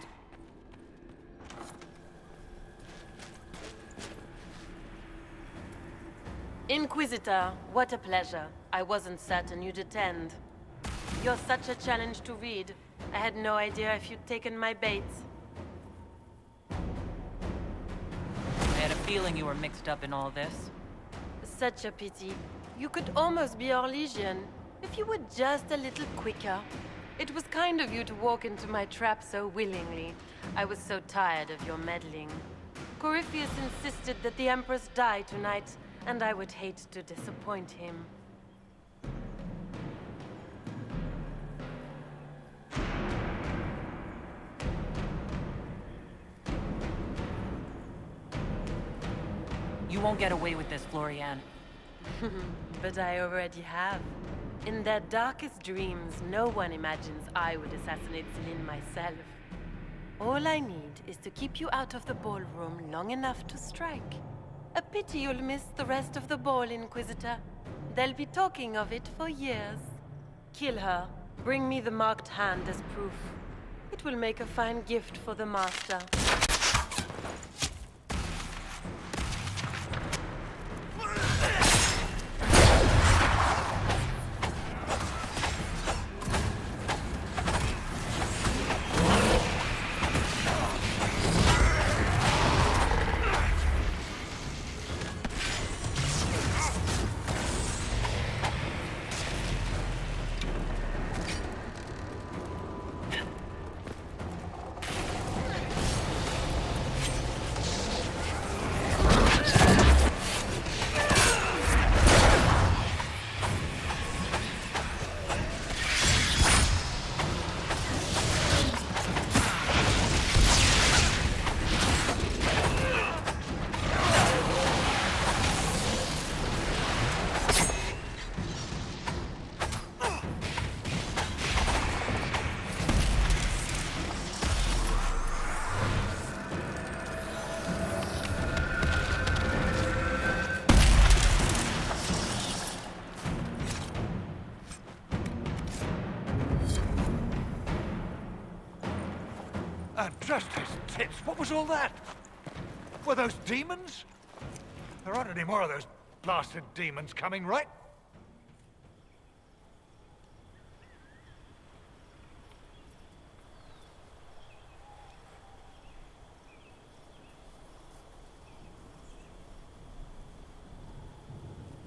Inquisitor, what a pleasure. I wasn't certain you'd attend. You're such a challenge to read. I had no idea if you'd taken my bait. I had a feeling you were mixed up in all this. Such a pity. You could almost be our Legion, if you were just a little quicker. It was kind of you to walk into my trap so willingly. I was so tired of your meddling. Corypheus insisted that the Empress die tonight, and I would hate to disappoint him. You won't get away with this, Florian. But I already have. In their darkest dreams, no one imagines I would assassinate Celine myself. All I need is to keep you out of the ballroom long enough to strike. A pity you'll miss the rest of the ball, Inquisitor. They'll be talking of it for years. Kill her. Bring me the marked hand as proof. It will make a fine gift for the Master. And just his tits, what was all that? Were those demons? There aren't any more of those blasted demons coming, right?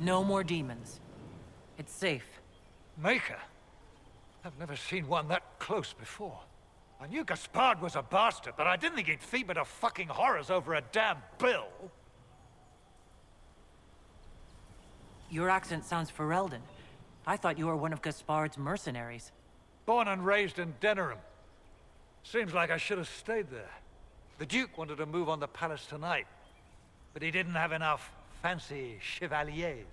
No more demons. It's safe. Maker? I've never seen one that close before. I knew Gaspard was a bastard, but I didn't think he'd feed me to fucking horrors over a damn bill. Your accent sounds Ferelden. I thought you were one of Gaspard's mercenaries. Born and raised in Denerim. Seems like I should have stayed there. The Duke wanted to move on the palace tonight, but he didn't have enough fancy chevaliers.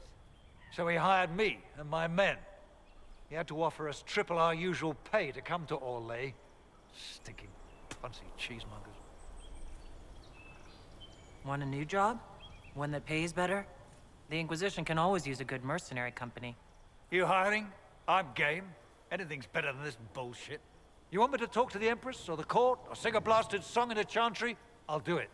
So he hired me and my men. He had to offer us triple our usual pay to come to Orlais. Stinking Fancy cheesemongers. Want a new job? One that pays better? The Inquisition can always use a good mercenary company. You hiring? I'm game. Anything's better than this bullshit. You want me to talk to the Empress, or the court, or sing a blasted song in a chantry? I'll do it.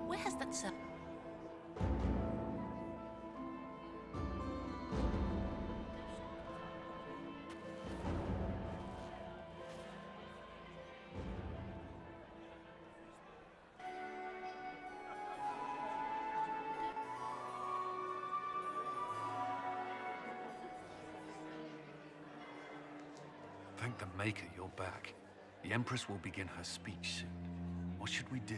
Where's that sir? Thank the Maker you're back. The Empress will begin her speech soon. What should we do?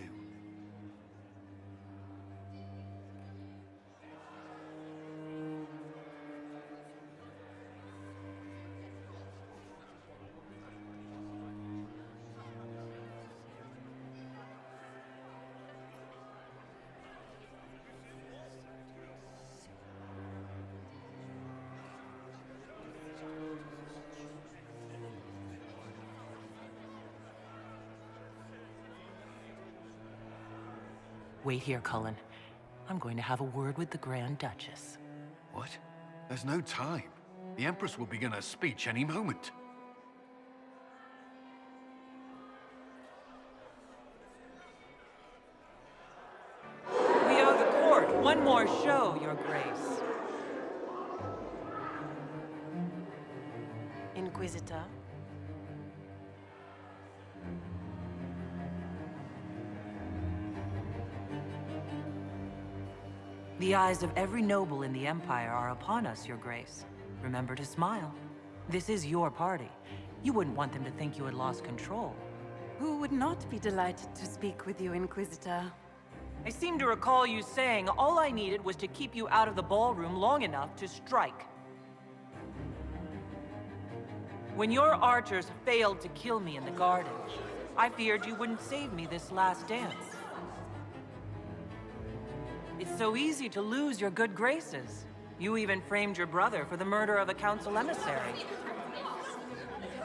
Wait here, Cullen. I'm going to have a word with the Grand Duchess. What? There's no time. The Empress will begin her speech any moment. We owe the court one more show, Your Grace. Inquisitor? The eyes of every noble in the Empire are upon us, Your Grace. Remember to smile. This is your party. You wouldn't want them to think you had lost control. Who would not be delighted to speak with you, Inquisitor? I seem to recall you saying all I needed was to keep you out of the ballroom long enough to strike. When your archers failed to kill me in the garden, I feared you wouldn't save me this last dance. It's so easy to lose your good graces. You even framed your brother for the murder of a council emissary.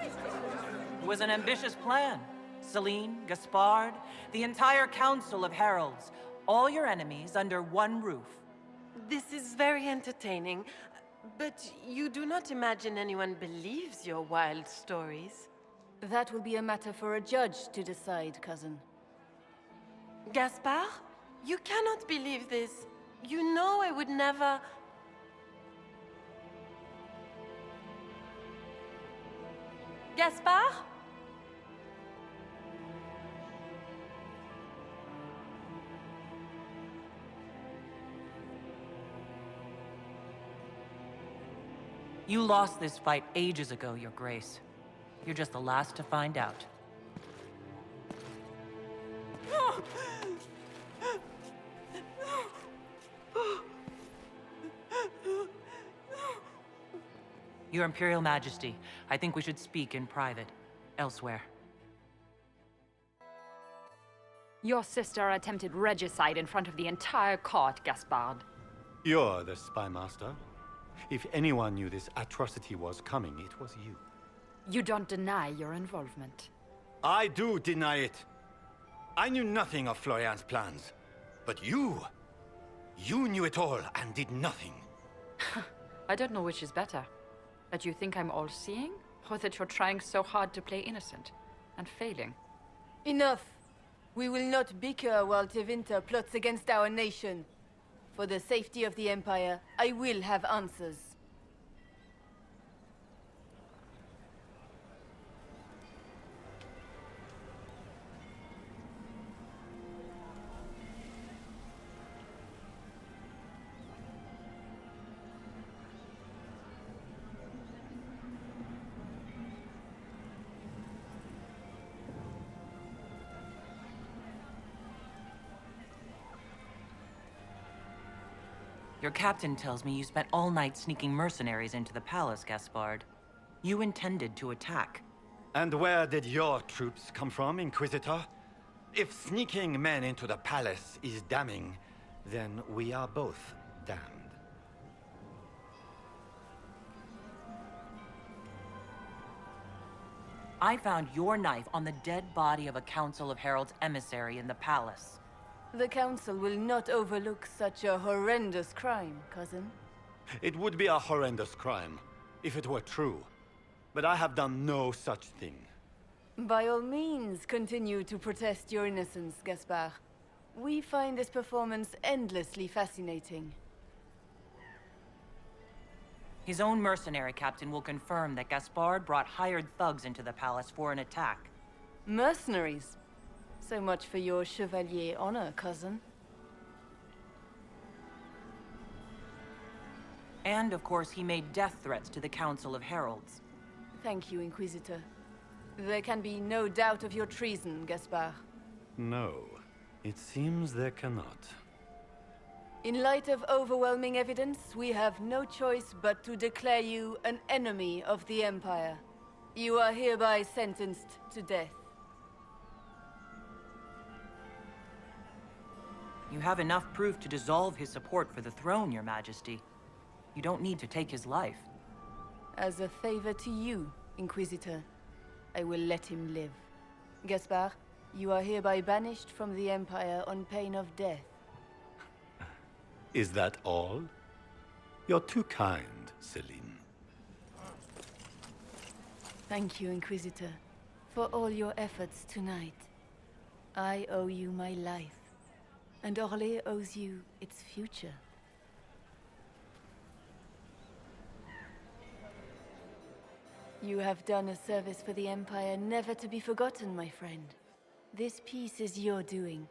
It was an ambitious plan. Celine, Gaspard, the entire council of heralds, all your enemies under one roof. This is very entertaining, but you do not imagine anyone believes your wild stories. That will be a matter for a judge to decide, cousin. Gaspard? You cannot believe this. You know I would never... Gaspard? You lost this fight ages ago, Your Grace. You're just the last to find out. Your Imperial Majesty, I think we should speak in private, elsewhere. Your sister attempted regicide in front of the entire court, Gaspard. You're the spy master. If anyone knew this atrocity was coming, it was you. You don't deny your involvement. I do deny it. I knew nothing of Florian's plans. But you knew it all and did nothing. I don't know which is better. That you think I'm all-seeing, or that you're trying so hard to play innocent and failing. Enough! We will not bicker while Tevinter plots against our nation. For the safety of the Empire, I will have answers. Your captain tells me you spent all night sneaking mercenaries into the palace, Gaspard. You intended to attack. And where did your troops come from, Inquisitor? If sneaking men into the palace is damning, then we are both damned. I found your knife on the dead body of a Council of Heralds emissary in the palace. The Council will not overlook such a horrendous crime, cousin. It would be a horrendous crime, if it were true. But I have done no such thing. By all means, continue to protest your innocence, Gaspard. We find this performance endlessly fascinating. His own mercenary captain will confirm that Gaspard brought hired thugs into the palace for an attack. Mercenaries? So much for your Chevalier honor, cousin. And, of course, he made death threats to the Council of Heralds. Thank you, Inquisitor. There can be no doubt of your treason, Gaspard. No, it seems there cannot. In light of overwhelming evidence, we have no choice but to declare you an enemy of the Empire. You are hereby sentenced to death. You have enough proof to dissolve his support for the throne, Your Majesty. You don't need to take his life. As a favor to you, Inquisitor, I will let him live. Gaspard, you are hereby banished from the Empire on pain of death. Is that all? You're too kind, Celine. Thank you, Inquisitor, for all your efforts tonight. I owe you my life. And Orlais owes you its future. You have done a service for the Empire never to be forgotten, my friend. This piece is your doing.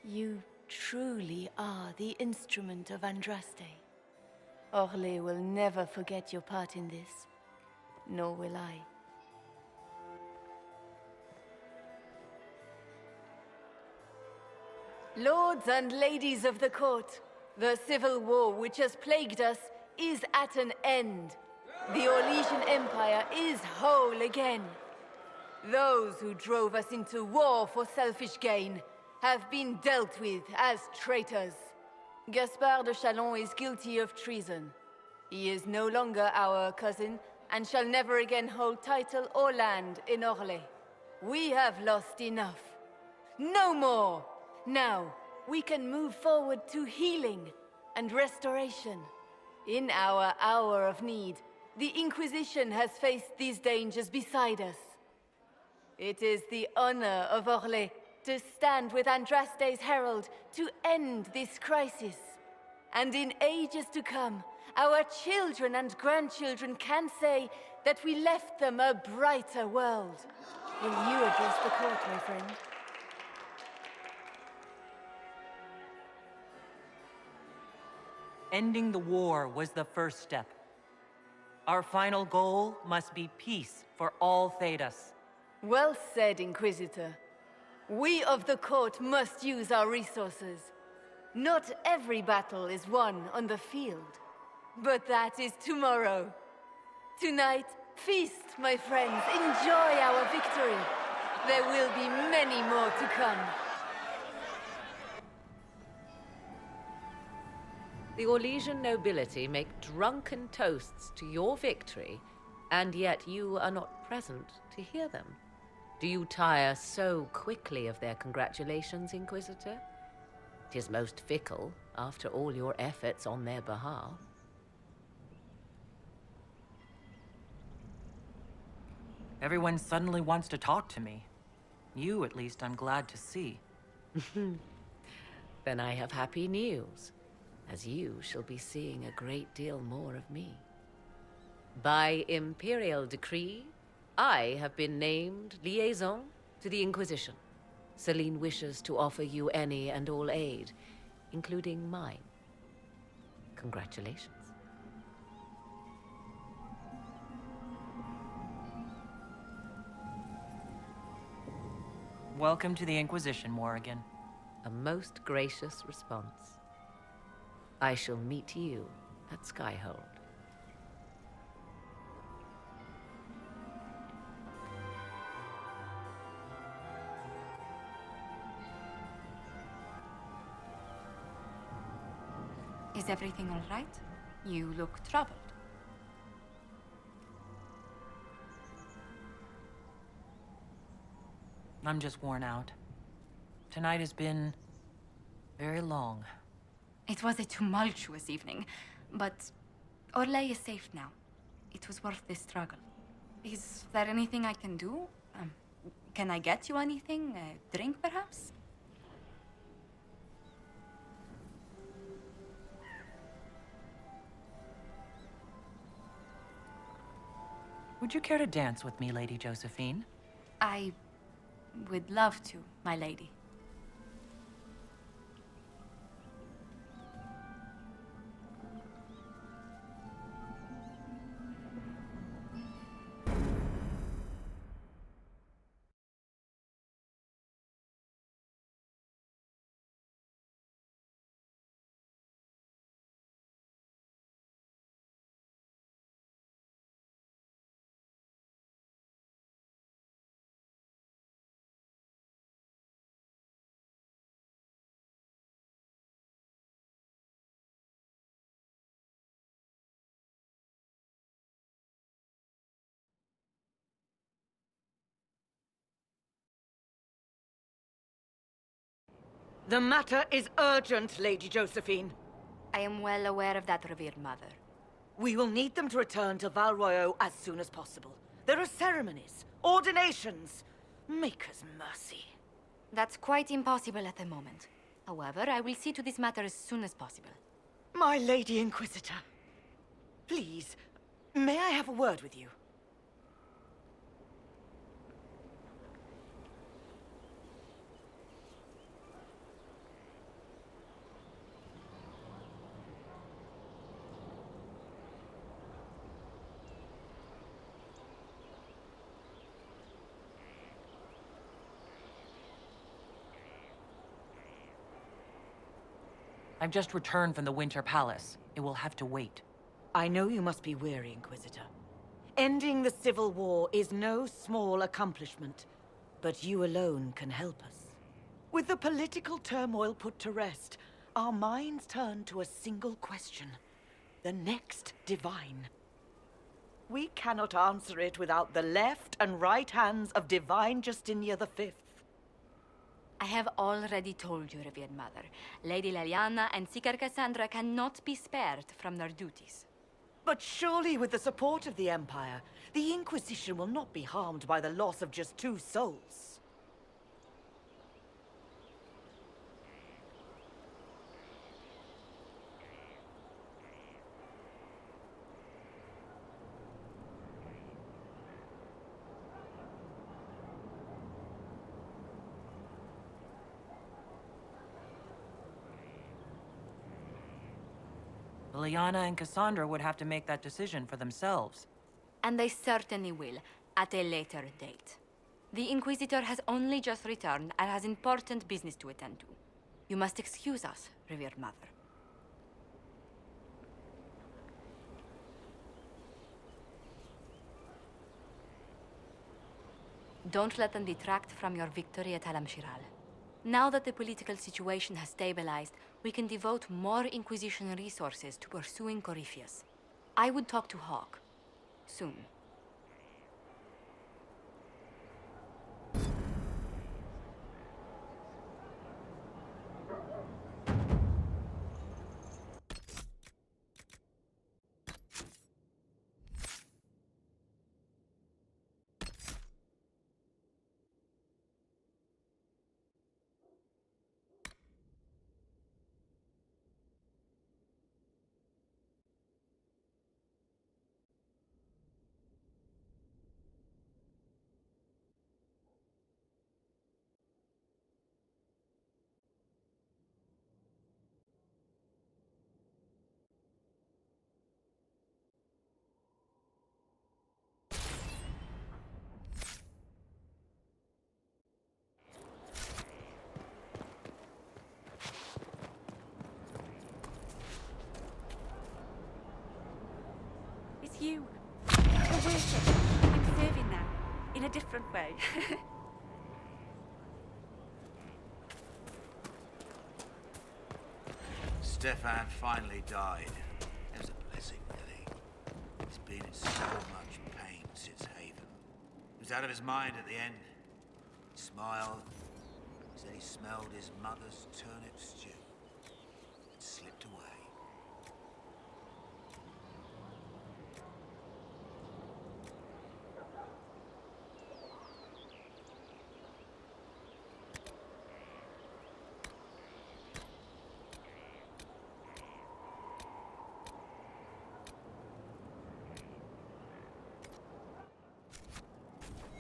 You truly are the instrument of Andraste. Orlais will never forget your part in this, nor will I. Lords and ladies of the court, the civil war which has plagued us is at an end. The Orlesian Empire is whole again. Those who drove us into war for selfish gain have been dealt with as traitors. Gaspard de Chalon is guilty of treason. He is no longer our cousin and shall never again hold title or land in Orlais. We have lost enough. No more! Now, we can move forward to healing and restoration. In our hour of need, the Inquisition has faced these dangers beside us. It is the honor of Orlais to stand with Andraste's herald to end this crisis. And in ages to come, our children and grandchildren can say that we left them a brighter world. Will you address the court, my friend? Ending the war was the first step. Our final goal must be peace for all Thedas. Well said, Inquisitor. We of the court must use our resources. Not every battle is won on the field, but that is tomorrow. Tonight, feast, my friends. Enjoy our victory. There will be many more to come. The Orlesian nobility make drunken toasts to your victory, and yet you are not present to hear them. Do you tire so quickly of their congratulations, Inquisitor? 'Tis most fickle, after all your efforts on their behalf. Everyone suddenly wants to talk to me. You, at least, I'm glad to see. Then I have happy news, as you shall be seeing a great deal more of me. By imperial decree, I have been named liaison to the Inquisition. Celine wishes to offer you any and all aid, including mine. Congratulations. Welcome to the Inquisition, Morrigan. A most gracious response. I shall meet you at Skyhold. Is everything all right? You look troubled. I'm just worn out. Tonight has been very long. It was a tumultuous evening, but Orlais is safe now. It was worth the struggle. Is there anything I can do? Can I get you anything? A drink, perhaps? Would you care to dance with me, Lady Josephine? I would love to, my lady. The matter is urgent, Lady Josephine. I am well aware of that, revered mother. We will need them to return to Val Royeaux as soon as possible. There are ceremonies, ordinations. Maker's mercy. That's quite impossible at the moment. However, I will see to this matter as soon as possible. My Lady Inquisitor. Please, may I have a word with you? I've just returned from the Winter Palace. It will have to wait. I know you must be weary, Inquisitor. Ending the Civil War is no small accomplishment, but you alone can help us. With the political turmoil put to rest, our minds turn to a single question. The next divine. We cannot answer it without the left and right hands of Divine Justinia V. I have already told you, revered mother. Lady Leliana and Seeker Cassandra cannot be spared from their duties. But surely with the support of the Empire, the Inquisition will not be harmed by the loss of just 2 souls. Leliana and Cassandra would have to make that decision for themselves. And they certainly will, at a later date. The Inquisitor has only just returned and has important business to attend to. You must excuse us, revered mother. Don't let them detract from your victory at Halam Shiral. Now that the political situation has stabilized, we can devote more Inquisition resources to pursuing Corypheus. I would talk to Hawke. Soon. You. You're waiting. I'm serving now. In a different way. Stefan finally died. It was a blessing, really. He's been in so much pain since Haven. He was out of his mind at the end. He smiled. He said he smelled his mother's turnip stew. It slipped away.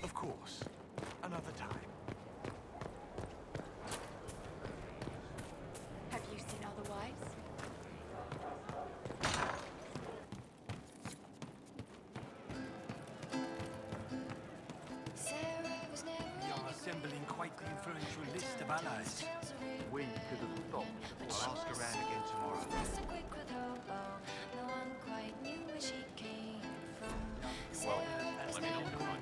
Of course. Another time. Have you seen otherwise? We are assembling quite the influential list of allies. We could have stopped. I'll ask around again tomorrow. Well, let me know when I'm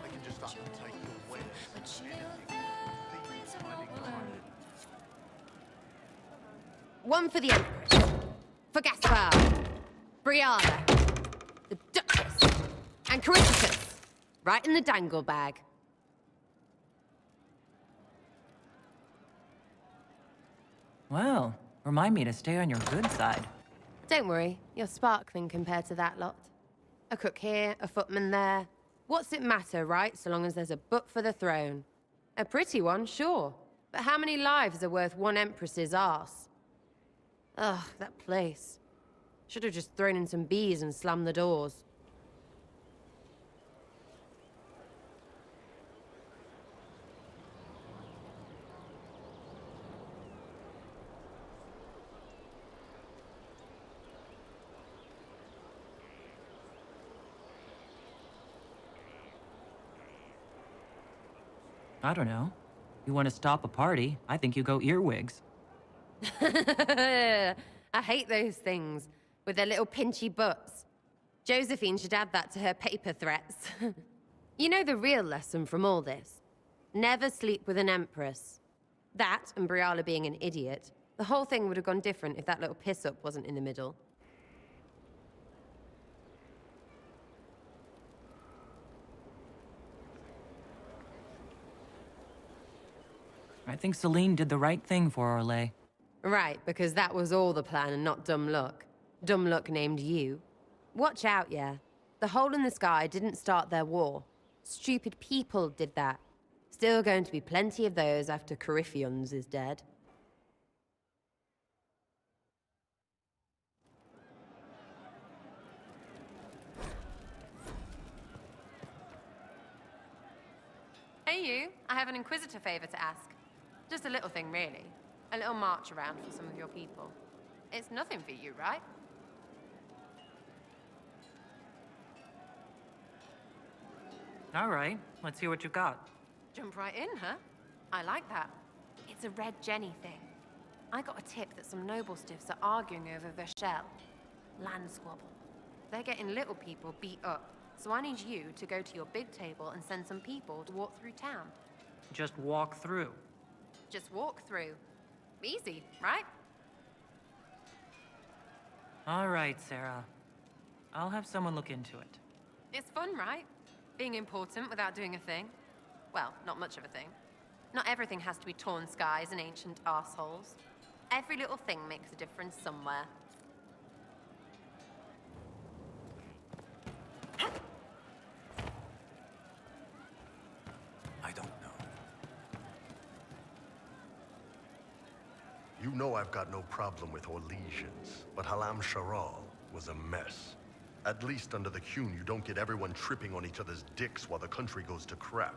I can just up and take your wares. One for the Empress. For Gaspard. Brianna. The Duchess. And Corypheus. Right in the dangle bag. Well, remind me to stay on your good side. Don't worry, you're sparkling compared to that lot. A cook here, a footman there. What's it matter, right, so long as there's a butt for the throne? A pretty one, sure. But how many lives are worth one empress's arse? Ugh, that place. Should have just thrown in some bees and slammed the doors. I don't know. You want to stop a party, I think you go earwigs. I hate those things, with their little pinchy butts. Josephine should add that to her paper threats. You know the real lesson from all this? Never sleep with an empress. That, and Briala being an idiot. The whole thing would have gone different if that little piss-up wasn't in the middle. I think Celine did the right thing for Orlais. Right, because that was all the plan and not dumb luck. Dumb luck named you. Watch out, yeah. The hole in the sky didn't start their war. Stupid people did that. Still going to be plenty of those after Corypheus is dead. Hey you, I have an Inquisitor favor to ask. Just a little thing, really. A little march around for some of your people. It's nothing for you, right? All right, let's hear what you got. Jump right in, huh? I like that. It's a Red Jenny thing. I got a tip that some noble stiffs are arguing over Verchel. Land squabble. They're getting little people beat up, so I need you to go to your big table and send some people to walk through town. Just walk through. Just walk through. Easy, right? All right, Sarah. I'll have someone look into it. It's fun, right? Being important without doing a thing. Well, not much of a thing. Not everything has to be torn skies and ancient assholes. Every little thing makes a difference somewhere. I don't know. You know I've got no problem with Orlesians, but Halam Sharal was a mess. At least under the Qun, you don't get everyone tripping on each other's dicks while the country goes to crap.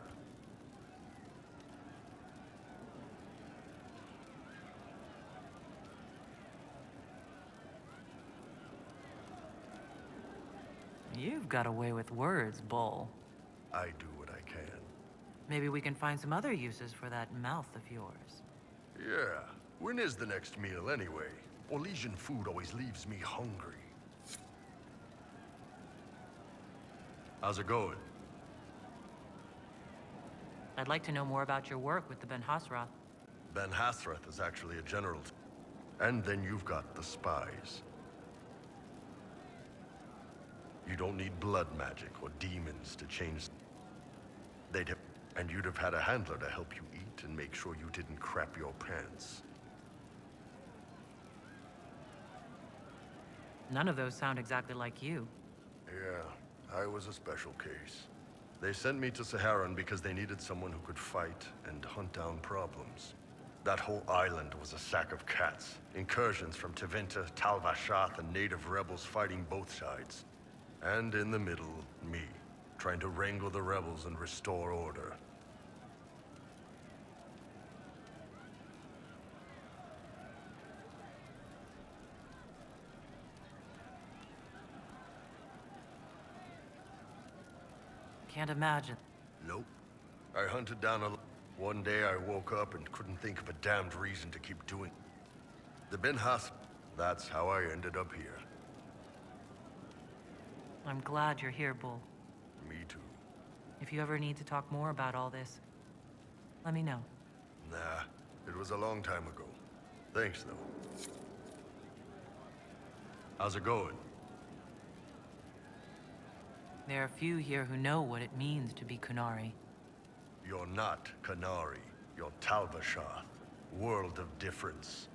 You've got a way with words, Bull. I do what I can. Maybe we can find some other uses for that mouth of yours. Yeah. When is the next meal, anyway? Orlesian food always leaves me hungry. How's it going? I'd like to know more about your work with the Ben Hasrath. Ben Hasrath is actually a general. And then you've got the spies. You don't need blood magic or demons to change. And you'd have had a handler to help you eat and make sure you didn't crap your pants. None of those sound exactly like you. Yeah, I was a special case. They sent me to Saharan because they needed someone who could fight and hunt down problems. That whole island was a sack of cats. Incursions from Tevinter, Tal Vashath, and native rebels fighting both sides. And in the middle, me, trying to wrangle the rebels and restore order. Can't imagine. Nope. I hunted down one day I woke up and couldn't think of a damned reason to keep doing. The Ben Has. That's how I ended up here. I'm glad you're here, Bull. Me too. If you ever need to talk more about all this, let me know. Nah, it was a long time ago. Thanks, though. How's it going? There are few here who know what it means to be Qunari. You're not Qunari. You're Tal Vashath. World of difference.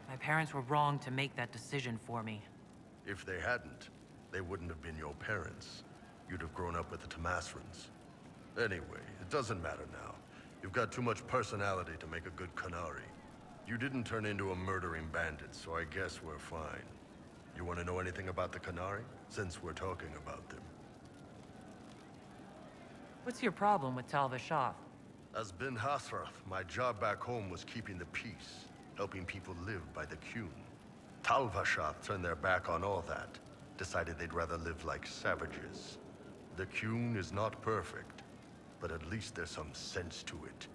My parents were wrong to make that decision for me. If they hadn't, they wouldn't have been your parents. You'd have grown up with the Tamasrans. Anyway, it doesn't matter now. You've got too much personality to make a good Qunari. You didn't turn into a murdering bandit, so I guess we're fine. You want to know anything about the Qunari? Since we're talking about them. What's your problem with Tal Vashath? As Ben Hasrath, my job back home was keeping the peace, helping people live by the Qun. Tal Vashath turned their back on all that, decided they'd rather live like savages. The Qun is not perfect, but at least there's some sense to it.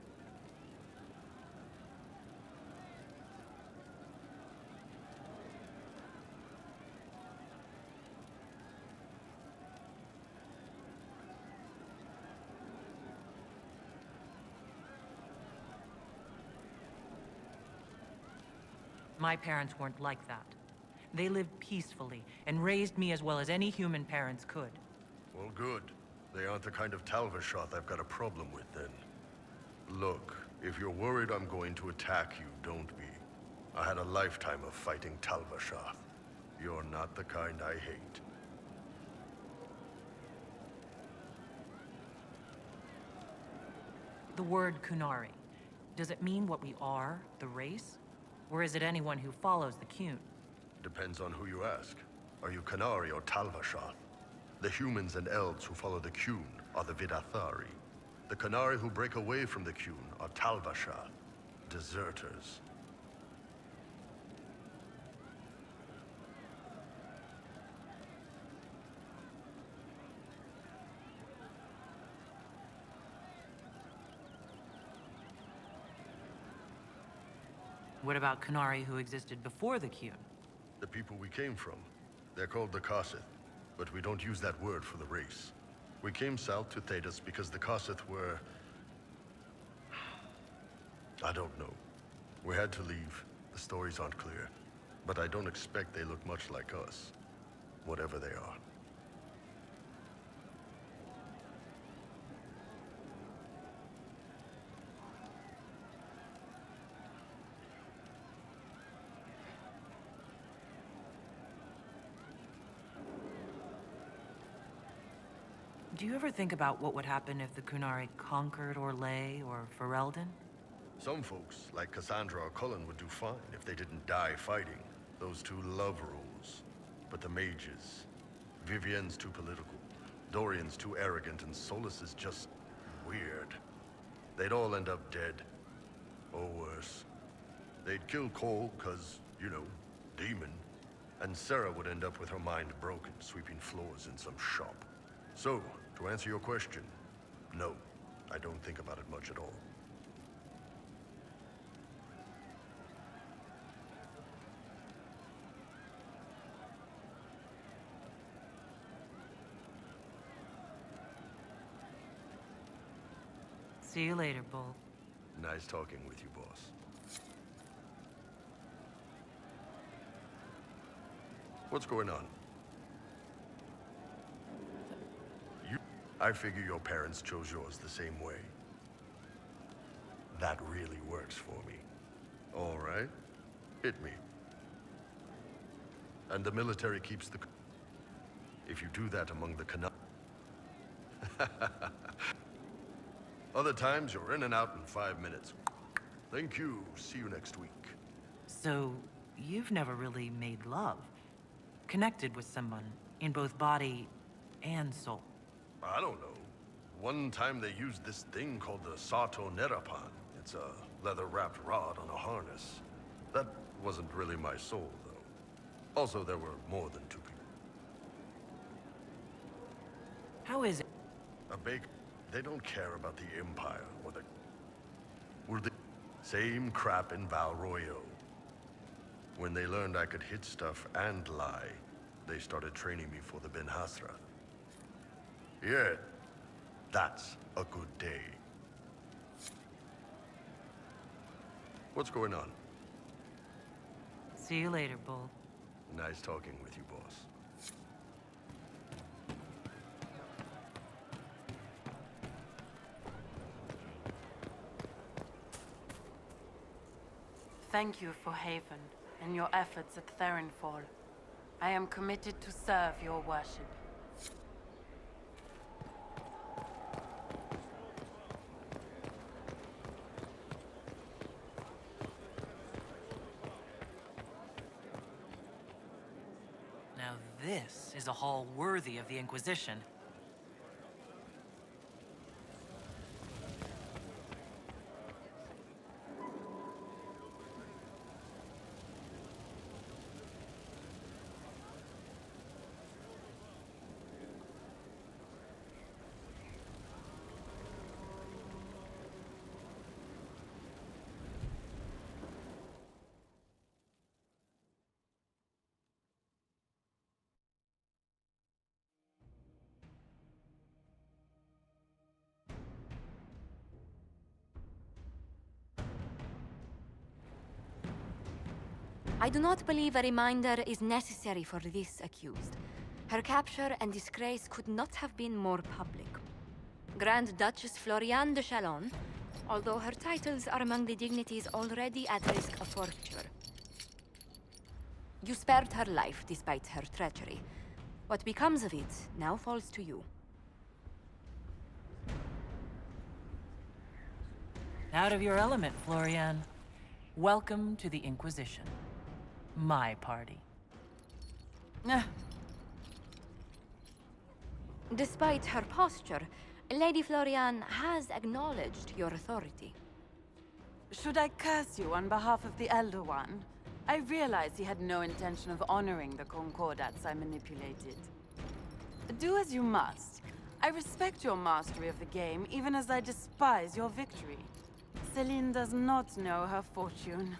My parents weren't like that. They lived peacefully and raised me as well as any human parents could. Well, good. They aren't the kind of Tal Vashath I've got a problem with, then. Look, if you're worried I'm going to attack you, don't be. I had a lifetime of fighting Tal Vashath. You're not the kind I hate. The word Qunari, does it mean what we are, the race? Or is it anyone who follows the Qun? Depends on who you ask. Are you Qunari or Tal Vashath? The humans and elves who follow the Qun are the Vidathari. The Qunari who break away from the Qun are Tal Vashath, deserters. What about Qunari who existed before the Qun? The people we came from. They're called the Kossith, but we don't use that word for the race. We came south to Thedas because the Kossith were... I don't know. We had to leave. The stories aren't clear. But I don't expect they look much like us. Whatever they are. Do you ever think about what would happen if the Qunari conquered Orlais or Ferelden? Some folks, like Cassandra or Cullen, would do fine if they didn't die fighting. Those two love rules. But the mages... Vivienne's too political, Dorian's too arrogant, and Solus is just... weird. They'd all end up dead. Or worse. They'd kill Cole, cause, you know, demon. And Sarah would end up with her mind broken, sweeping floors in some shop. So, to answer your question, no, I don't think about it much at all. See you later, Bull. Nice talking with you, boss. What's going on? I figure your parents chose yours the same way. That really works for me. All right, hit me. And the military keeps the... If you do that among the Kana... Other times, you're in and out in 5 minutes. Thank you. See you next week. So, you've never really made love. Connected with someone, in both body and soul. I don't know. One time they used this thing called the Sato Nerapan. It's a leather-wrapped rod on a harness. That wasn't really my soul, though. Also, there were more than 2 people. How is it? A baker. They don't care about the Empire or the... We're the same crap in Val Royeaux. When they learned I could hit stuff and lie, they started training me for the Ben Hasra. Yeah, that's a good day. What's going on? See you later, Bull. Nice talking with you, boss. Thank you for Haven and your efforts at Therenfall. I am committed to serve your worship. Now this is a hall worthy of the Inquisition. I do not believe a reminder is necessary for this accused. Her capture and disgrace could not have been more public. Grand Duchess Floriane de Chalon, although her titles are among the dignities already at risk of forfeiture. You spared her life despite her treachery. What becomes of it now falls to you. Out of your element, Floriane. Welcome to the Inquisition. My party. Despite her posture, Lady Floriane has acknowledged your authority. Should I curse you on behalf of the Elder One? I realize he had no intention of honoring the concordats I manipulated. Do as you must. I respect your mastery of the game, even as I despise your victory. Celine does not know her fortune.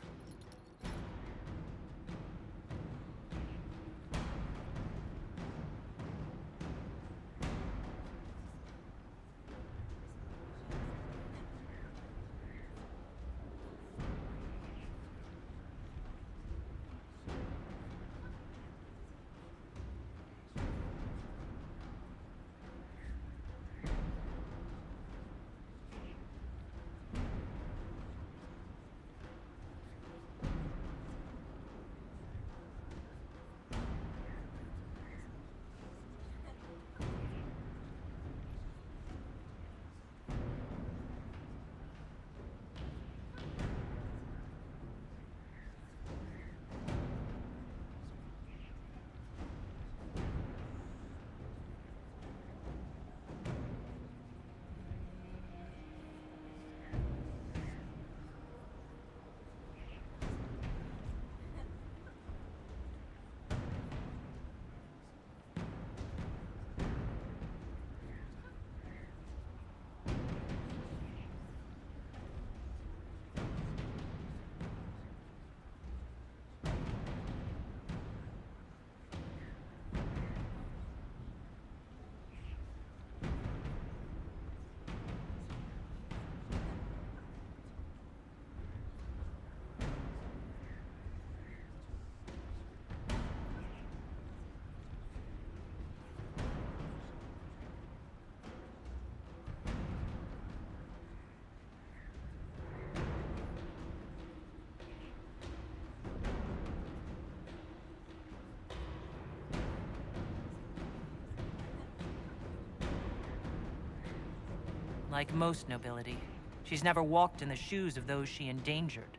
Like most nobility, she's never walked in the shoes of those she endangered.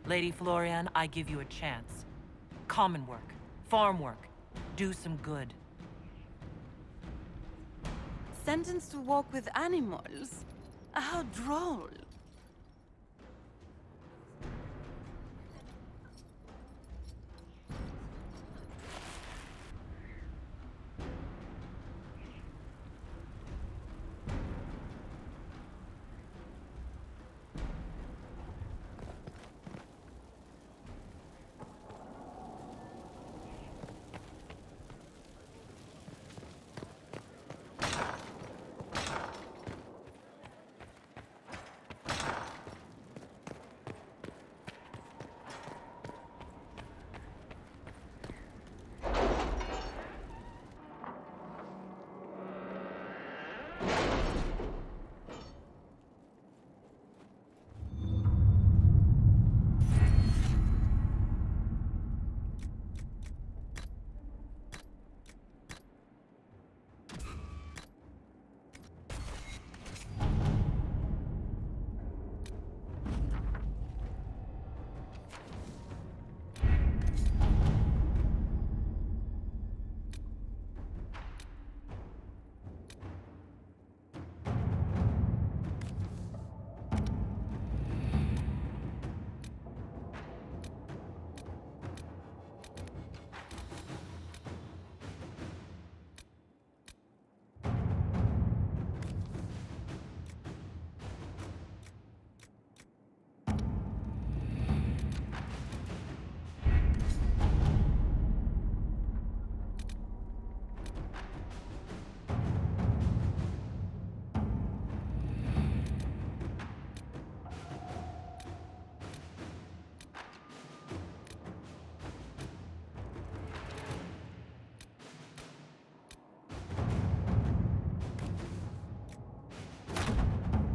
Lady Florian, I give you a chance. Common work, farm work, do some good. Sentenced to walk with animals? How droll.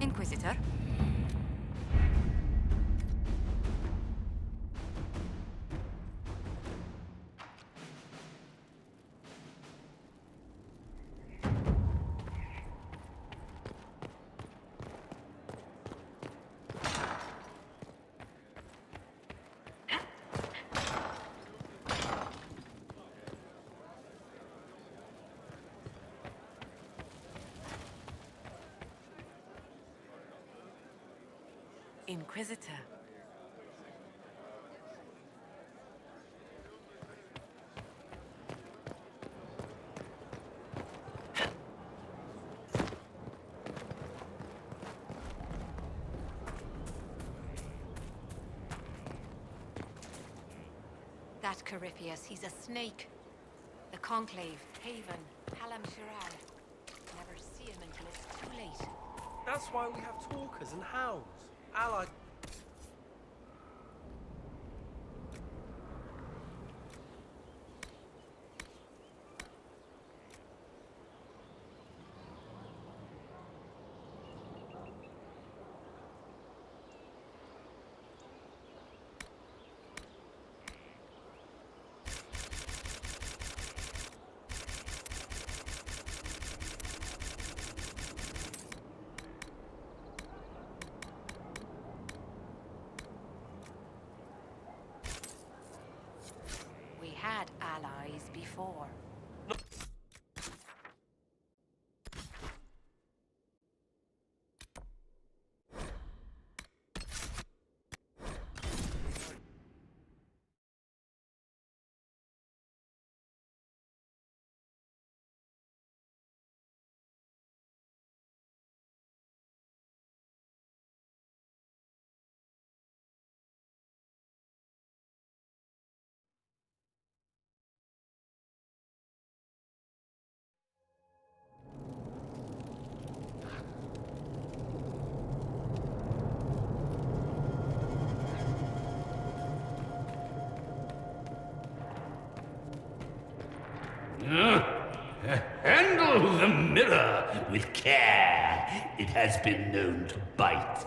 Inquisitor? Inquisitor. That Corypheus, he's a snake. The Conclave, Haven, Halam Shiral. Never see him until it's too late. That's why we have talkers and hounds. Allied. We had allies before. Handle the mirror with care. It has been known to bite.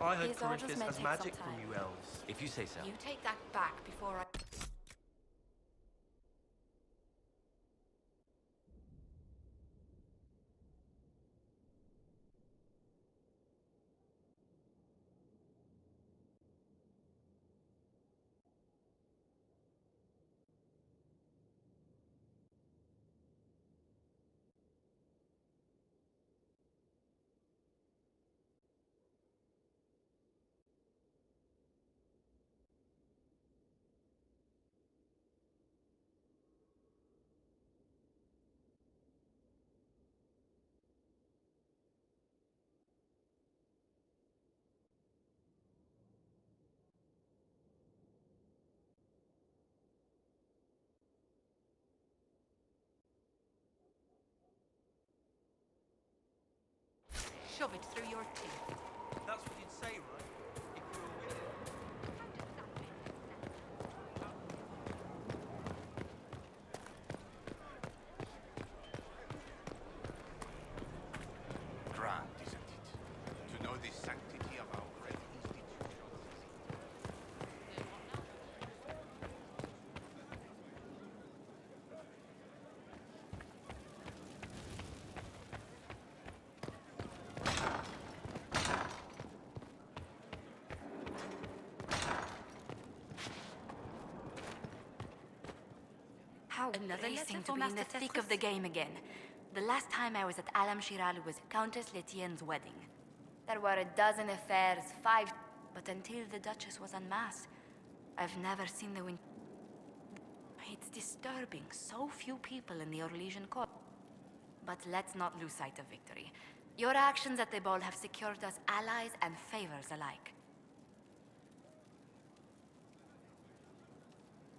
I heard These orders Corinthus may has take magic some from time. you elves. If you say so. You take that back before I... Shove it through your teeth. That's what you'd say, right? If you were willing. Grand, isn't it? To know the sanctity of our great institutions. How amazing to be in the thick of the game again. The last time I was at Alam Shiral was Countess Letienne's wedding. There were a dozen affairs, 5... But until the Duchess was unmasked, I've never seen the win... It's disturbing. So few people in the Orlesian court. But let's not lose sight of victory. Your actions at the ball have secured us allies and favors alike.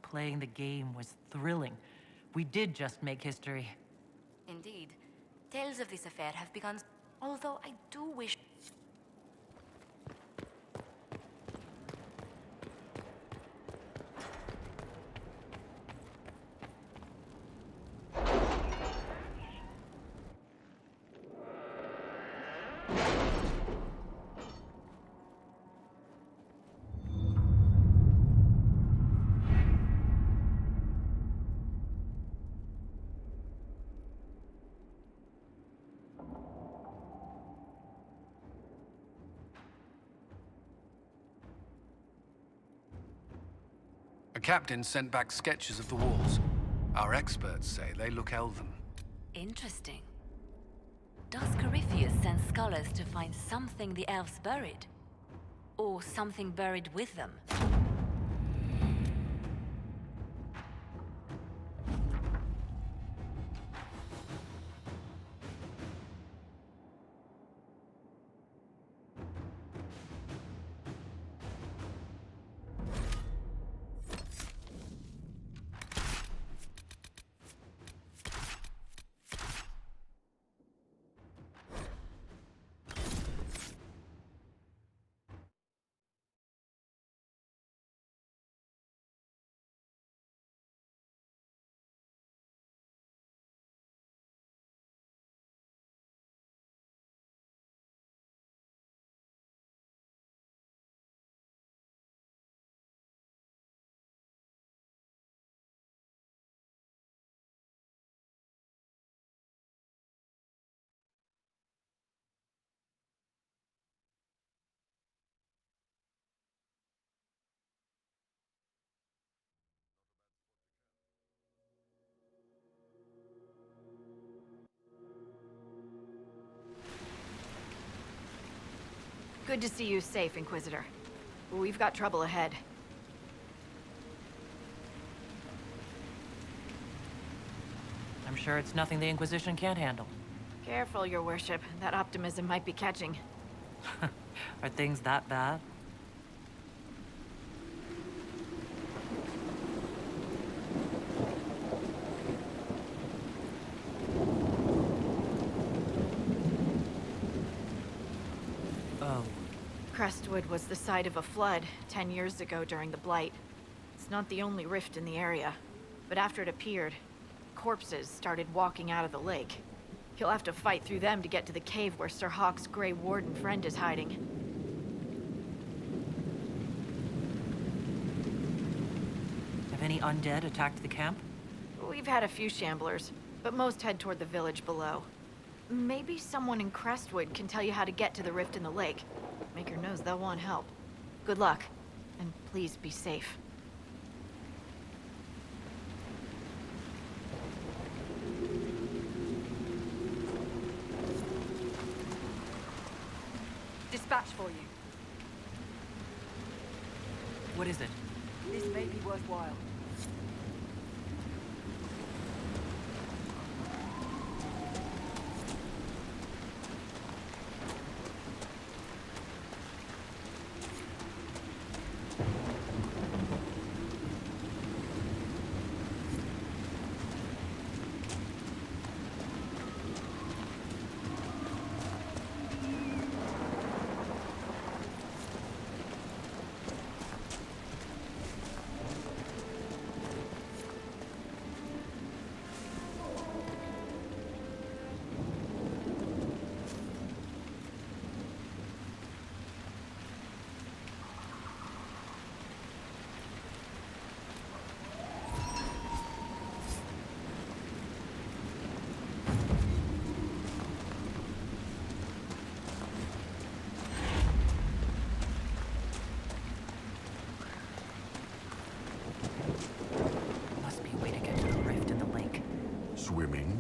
Playing the game was thrilling. We did just make history. Indeed. Tales of this affair have begun, although I do wish... A captain sent back sketches of the walls. Our experts say they look elven. Interesting. Does Corypheus send scholars to find something the elves buried? Or something buried with them? Good to see you safe, Inquisitor. We've got trouble ahead. I'm sure it's nothing the Inquisition can't handle. Careful, Your Worship. That optimism might be catching. Are things that bad? Oh. Crestwood was the site of a flood 10 years ago during the Blight. It's not the only rift in the area, but after it appeared, corpses started walking out of the lake. You'll have to fight through them to get to the cave where Sir Hawke's Grey Warden friend is hiding. Have any undead attacked the camp? We've had a few shamblers, but most head toward the village below. Maybe someone in Crestwood can tell you how to get to the rift in the lake. Maker knows they'll want help. Good luck, and please be safe. Dispatch for you. What is it? This may be worthwhile. Swimming?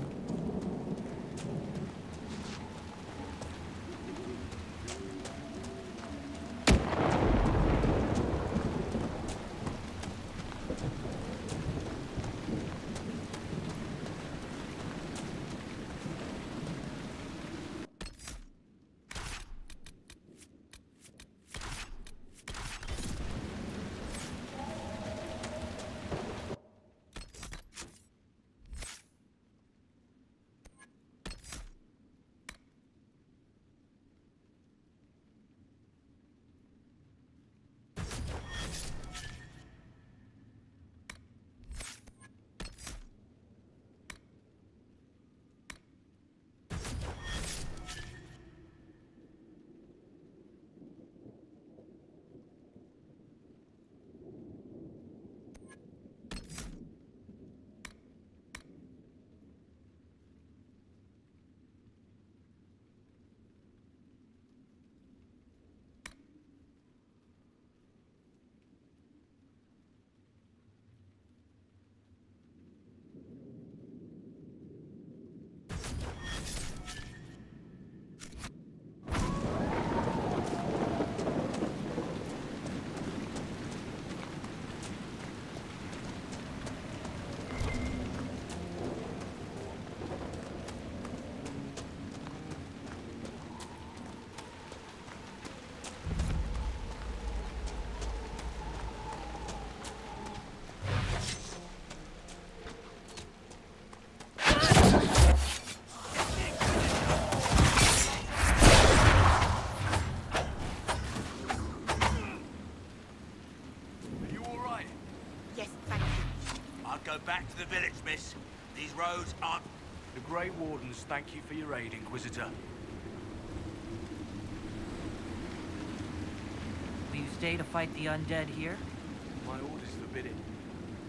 Go back to the village, miss. These roads aren't... The Grey Wardens thank you for your aid, Inquisitor. Will you stay to fight the undead here? My orders forbid it.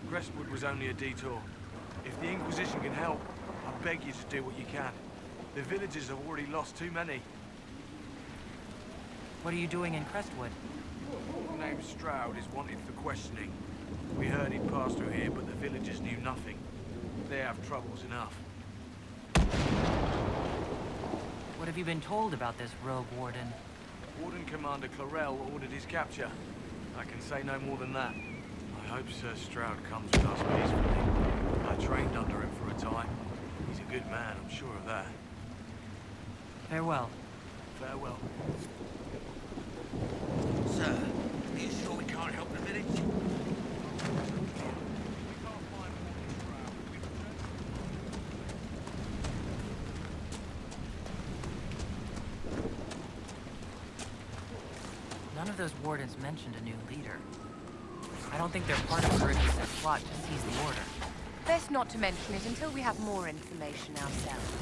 Crestwood was only a detour. If the Inquisition can help, I beg you to do what you can. The villagers have already lost too many. What are you doing in Crestwood? Named Stroud is wanted for questioning. We heard he'd passed through here, but the villagers knew nothing. They have troubles enough. What have you been told about this rogue warden? Warden Commander Clarel ordered his capture. I can say no more than that. I hope Sir Stroud comes with us peacefully. I trained under him for a time. He's a good man, I'm sure of that. Farewell. Farewell. Sir, are you sure we can't help the village? None of those wardens mentioned a new leader. I don't think they're part of Corypheus' plot to seize the order. Best not to mention it until we have more information ourselves.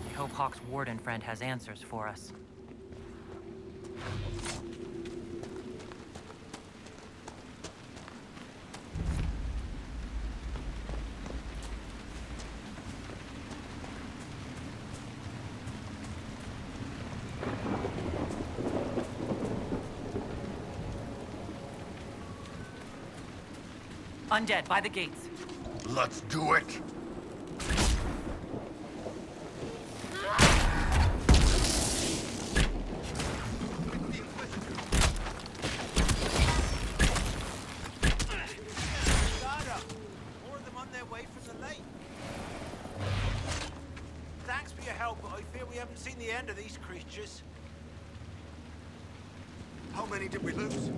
I hope Hawk's warden friend has answers for us. Undead, by the gates. Let's do it! More of them on their way from the lake. Thanks for your help, but I fear we haven't seen the end of these creatures. How many did we lose?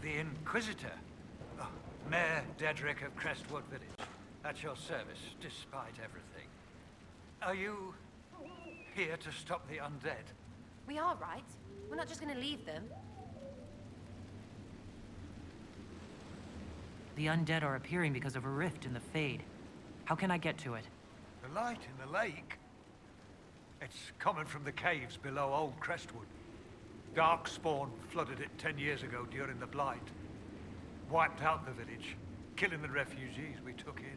The Inquisitor. Oh, Mayor Dedrick of Crestwood Village. At your service, despite everything. Are you here to stop the undead? We are, right? We're not just gonna leave them. The undead are appearing because of a rift in the Fade. How can I get to it? The light in the lake? It's coming from the caves below Old Crestwood. Darkspawn flooded it 10 years ago during the Blight. Wiped out the village, killing the refugees we took in.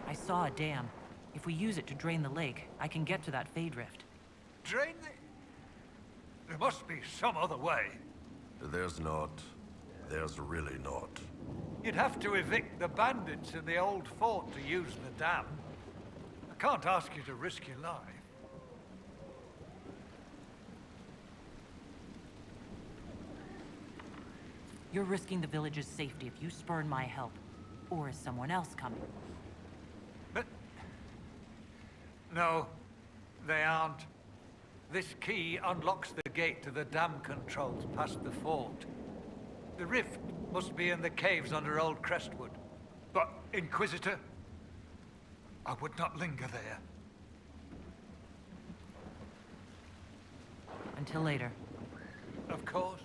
I saw a dam. If we use it to drain the lake, I can get to that Fade Rift. Drain the... There must be some other way. There's not. There's really not. You'd have to evict the bandits in the old fort to use the dam. I can't ask you to risk your life. You're risking the village's safety if you spurn my help. Or is someone else coming? But... No, they aren't. This key unlocks the gate to the dam controls past the fort. The rift must be in the caves under Old Crestwood. But, Inquisitor, I would not linger there. Until later. Of course.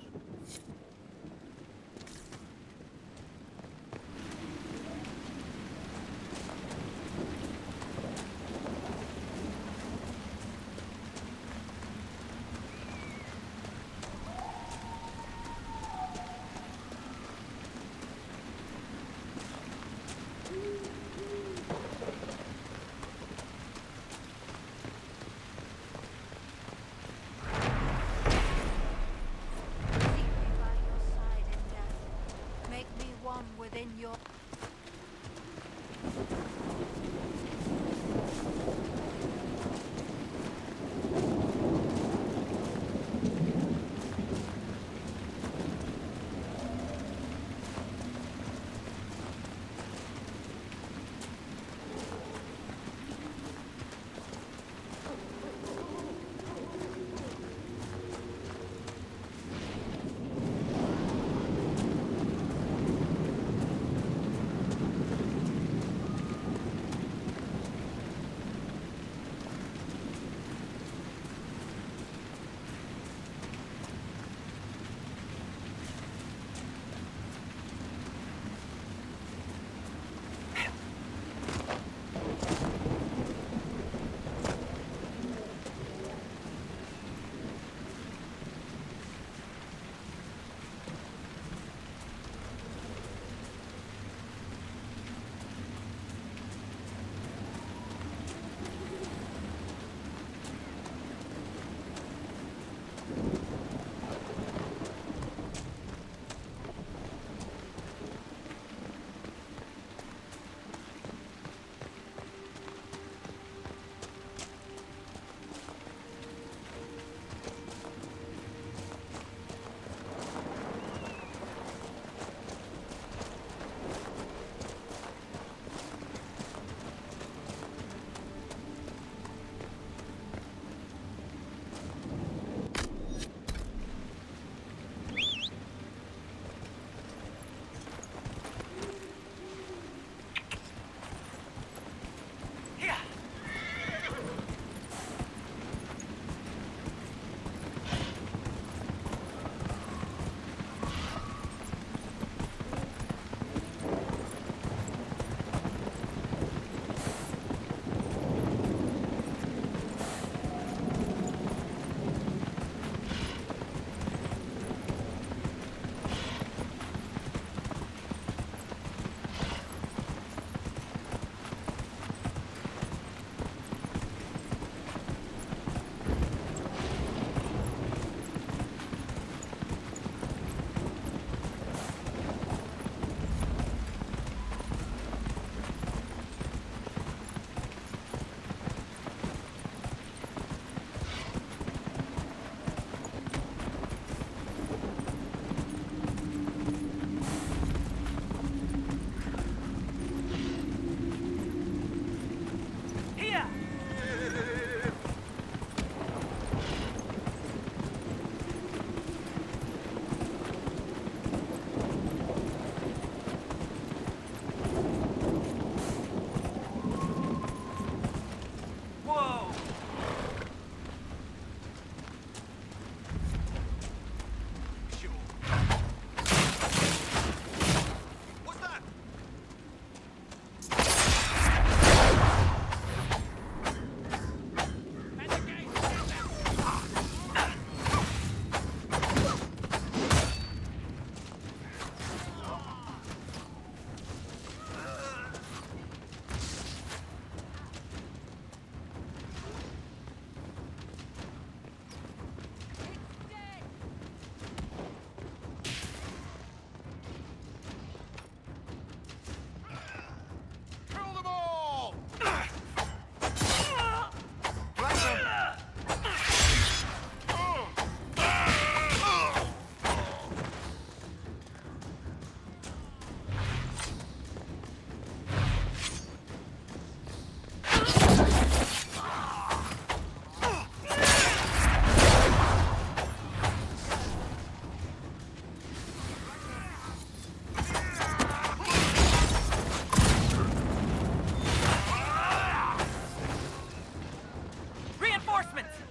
reinforcements!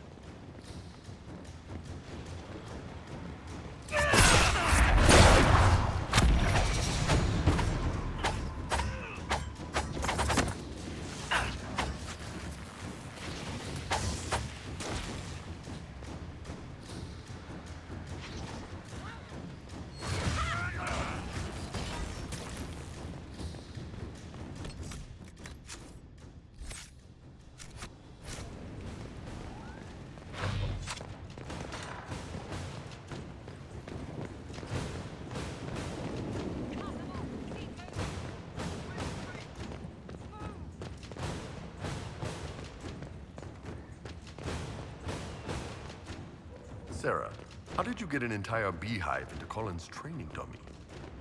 Sarah, how did you get an entire beehive into Colin's training dummy?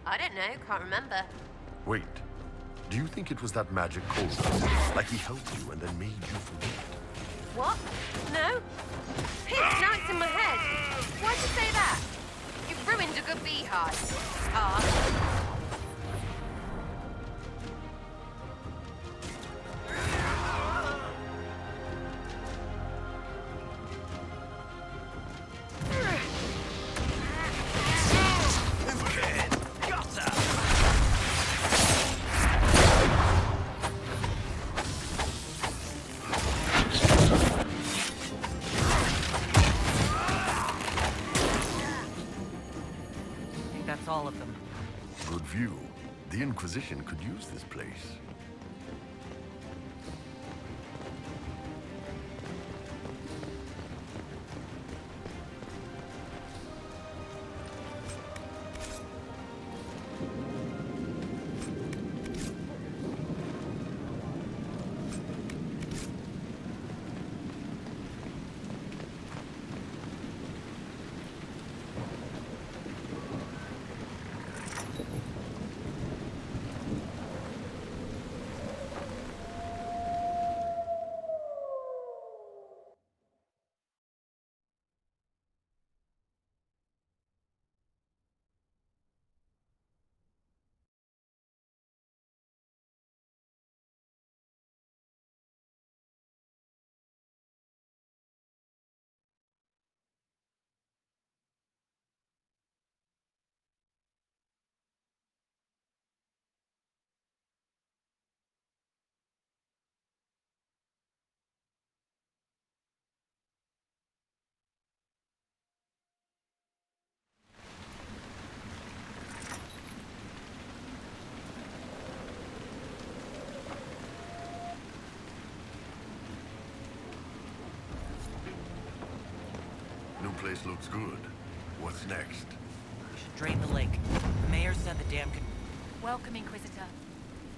I don't know, can't remember. Wait, do you think it was that magic cold? Like he helped you and then made you forget? What? No? Now it's in my head. Why'd you say that? You've ruined a good beehive. Ah. That's all of them. Good view. The Inquisition could use this place. New place looks good. What's next? We should drain the lake. The mayor said the dam could... Welcome, Inquisitor.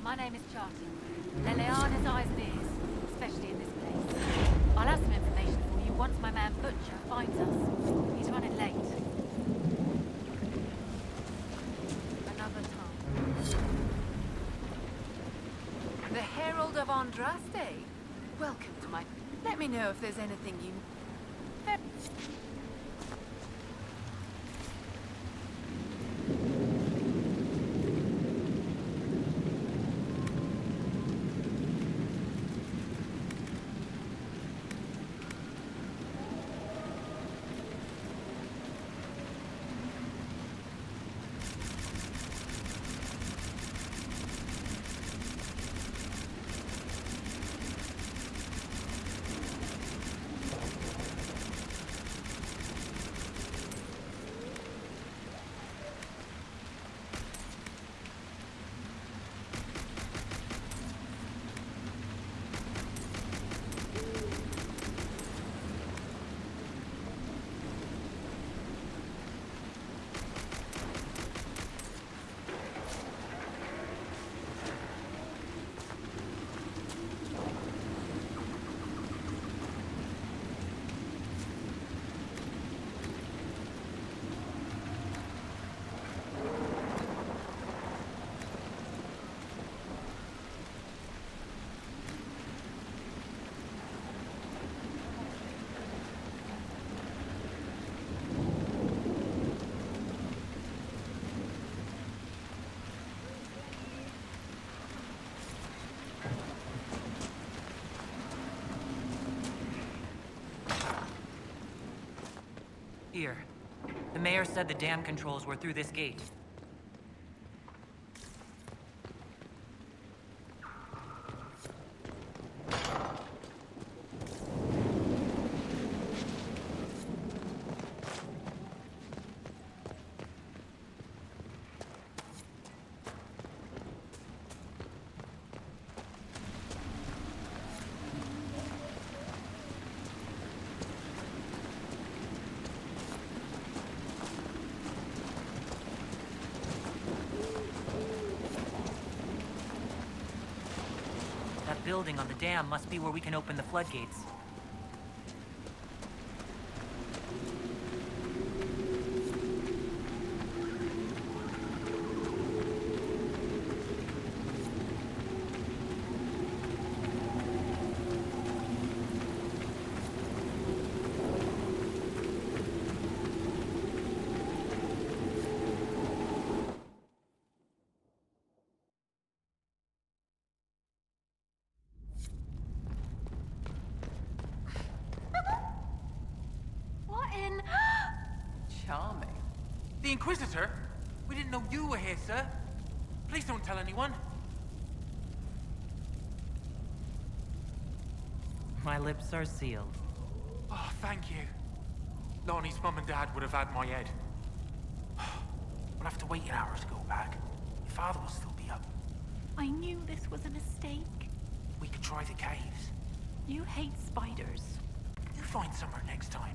My name is Charter. Leleana's eyes and ears, especially in this place. I'll have some information for you once my man Butcher finds us. He's running late. Another time. The Herald of Andraste. Welcome to my... Let me know if there's anything you... Here. The mayor said the dam controls were through this gate. That building on the dam must be where we can open the floodgates. What in? Charming. The Inquisitor? We didn't know you were here, sir. Please don't tell anyone. My lips are sealed. Oh, thank you. Lonnie's mum and dad would have had my head. We'll have to wait an hour to go back. Your father will still be up. I knew this was a mistake. We could try the caves. You hate spiders. You find somewhere next time.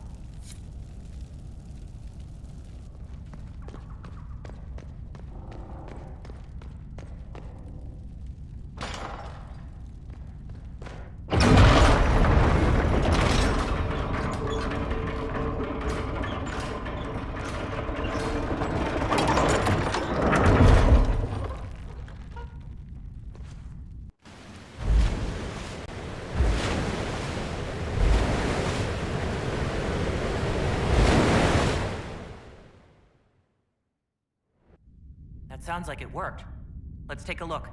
That sounds like it worked. Let's take a look.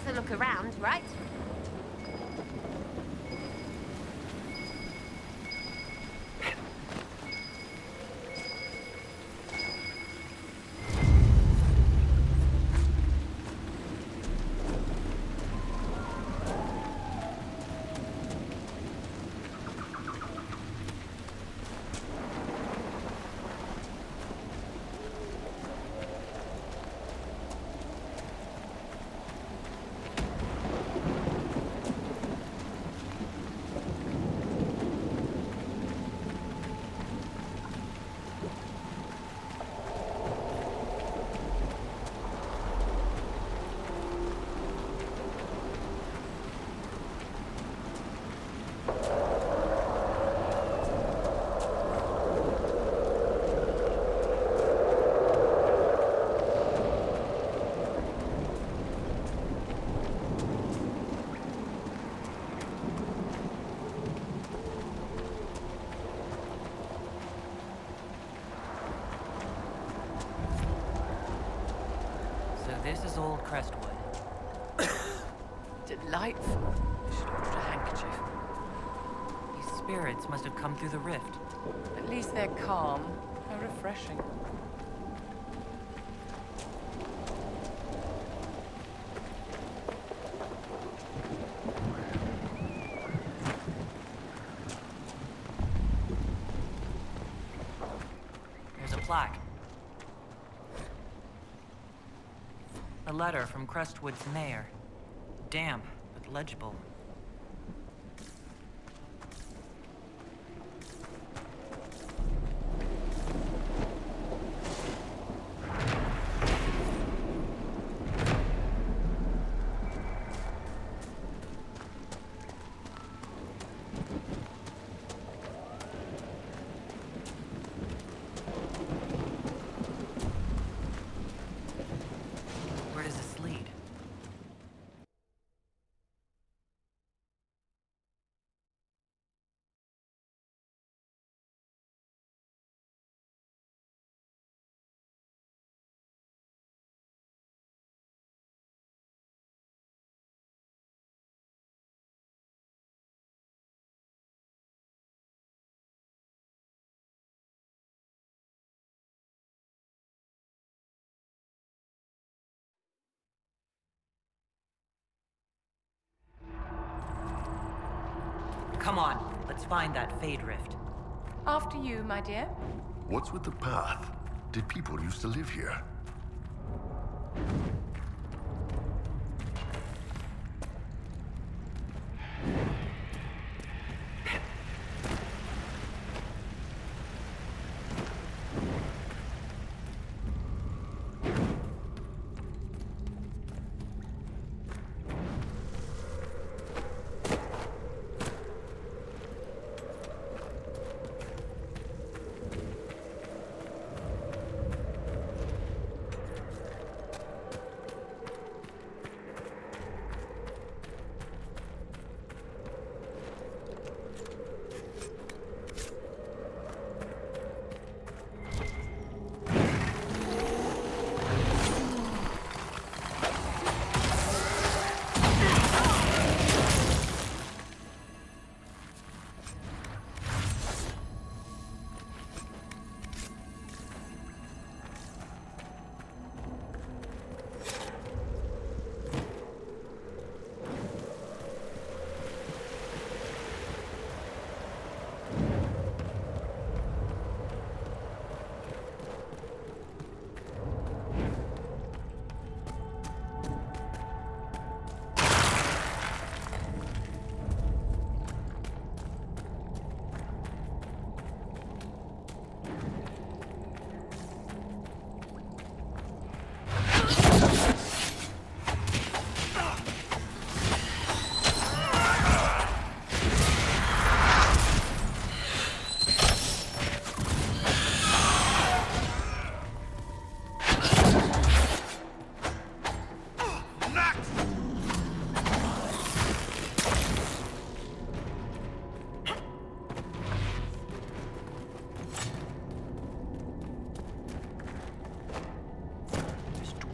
worth a look around, right? This is old Crestwood. Delightful. I should have brought a handkerchief. These spirits must have come through the rift. At least they're calm. How refreshing. There's a plaque. A letter from Crestwood's mayor. Damp, but legible. Where does this lead? Come on, let's find that Fade Rift. After you, my dear. What's with the path? Did people used to live here?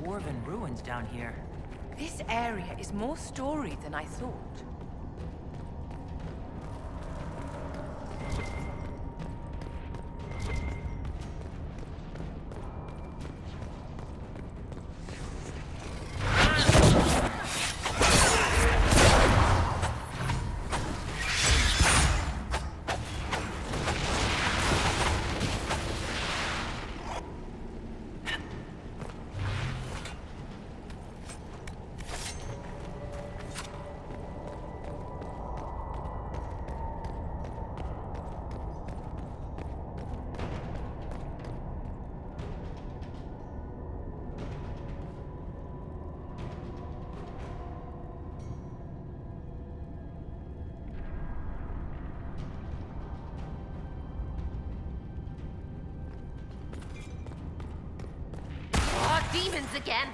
Dwarven ruins down here. This area is more storied than I thought. Demons again!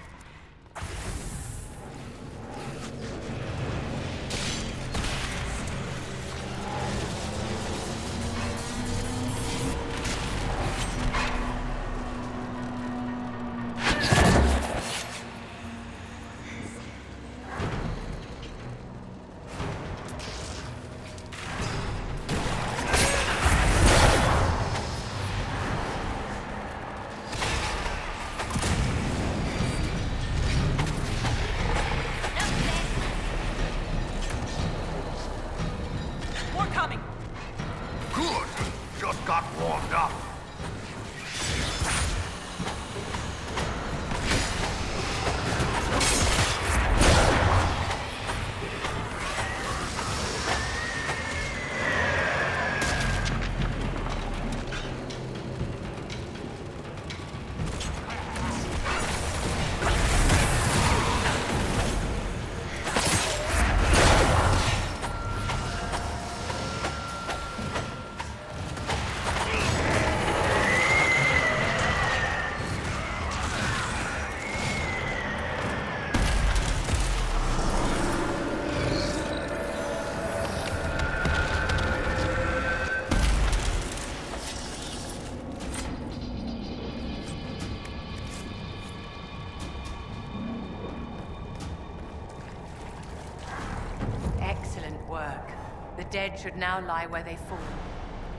The dead should now lie where they fall.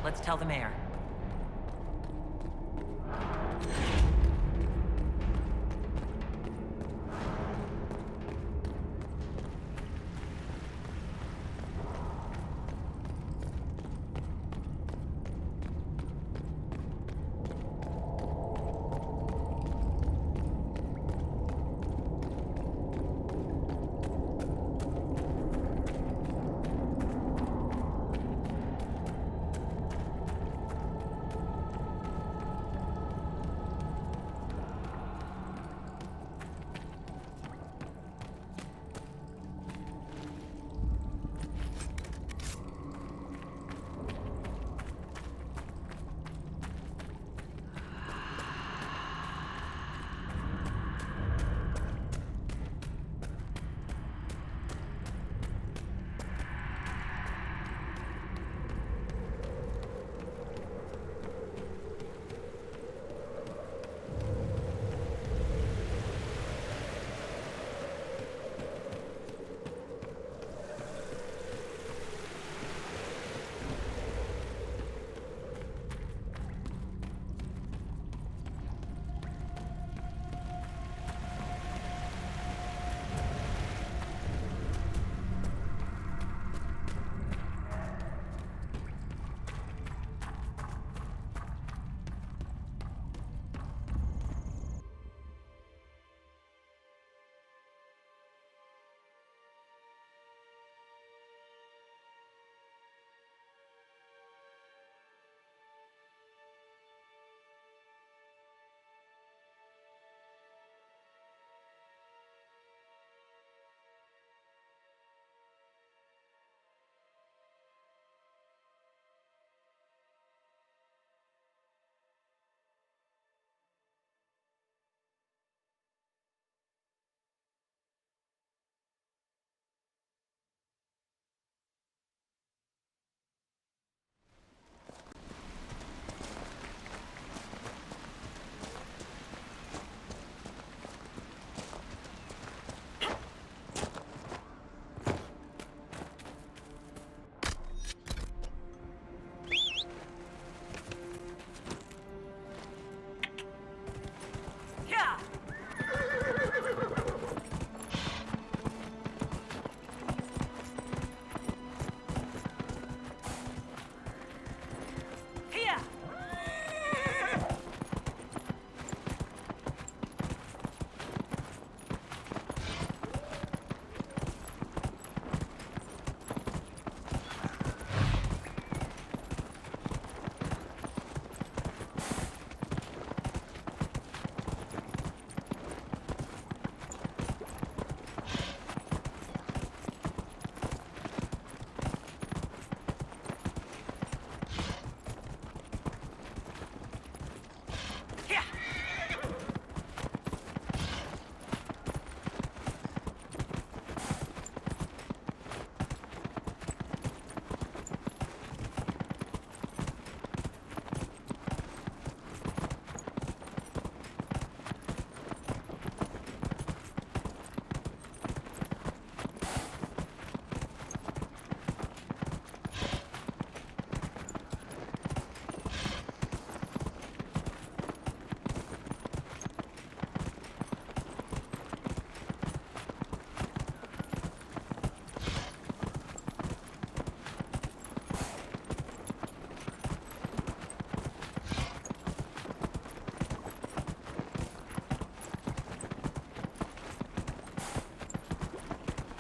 Let's tell the mayor.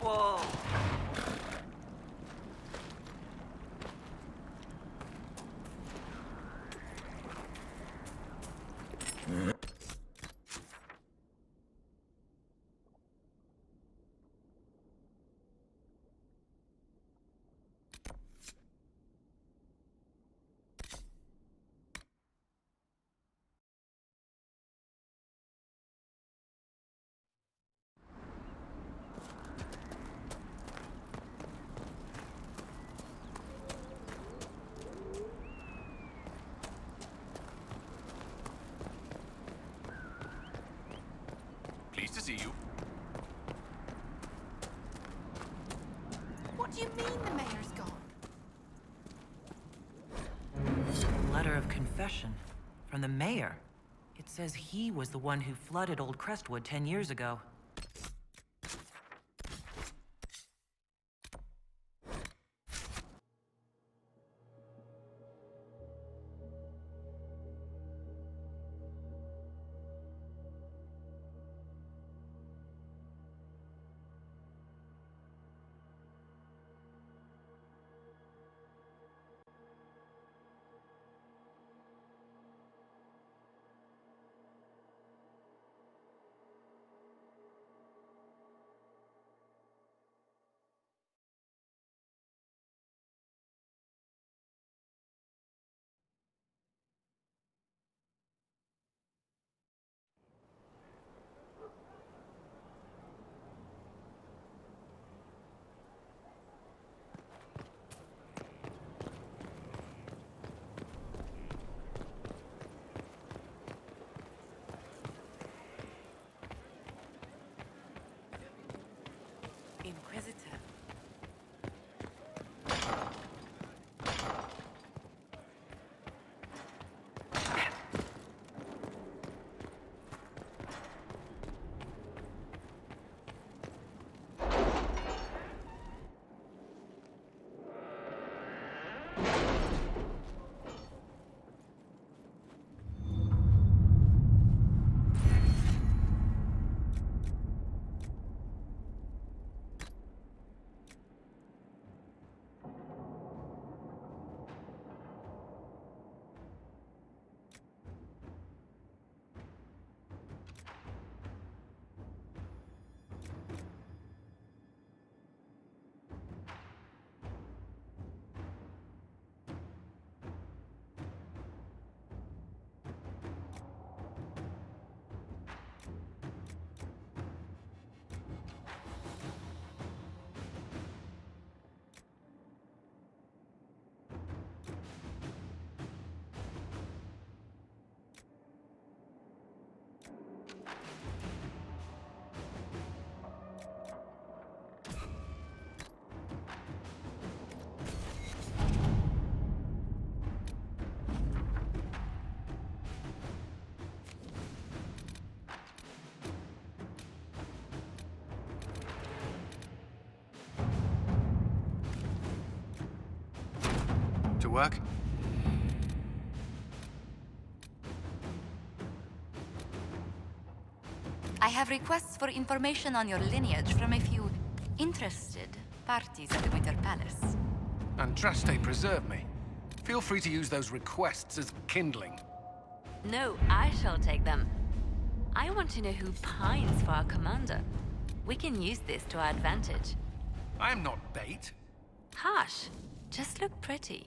wall. Pleased to see you. What do you mean the mayor's gone? Letter of confession from the mayor. It says he was the one who flooded Old Crestwood 10 years ago. Inquisitor. To work? I have requests for information on your lineage from a few interested parties at the Winter Palace. Andraste preserve me. Feel free to use those requests as kindling. No, I shall take them. I want to know who pines for our commander. We can use this to our advantage. I am not bait. Hush. Just look pretty.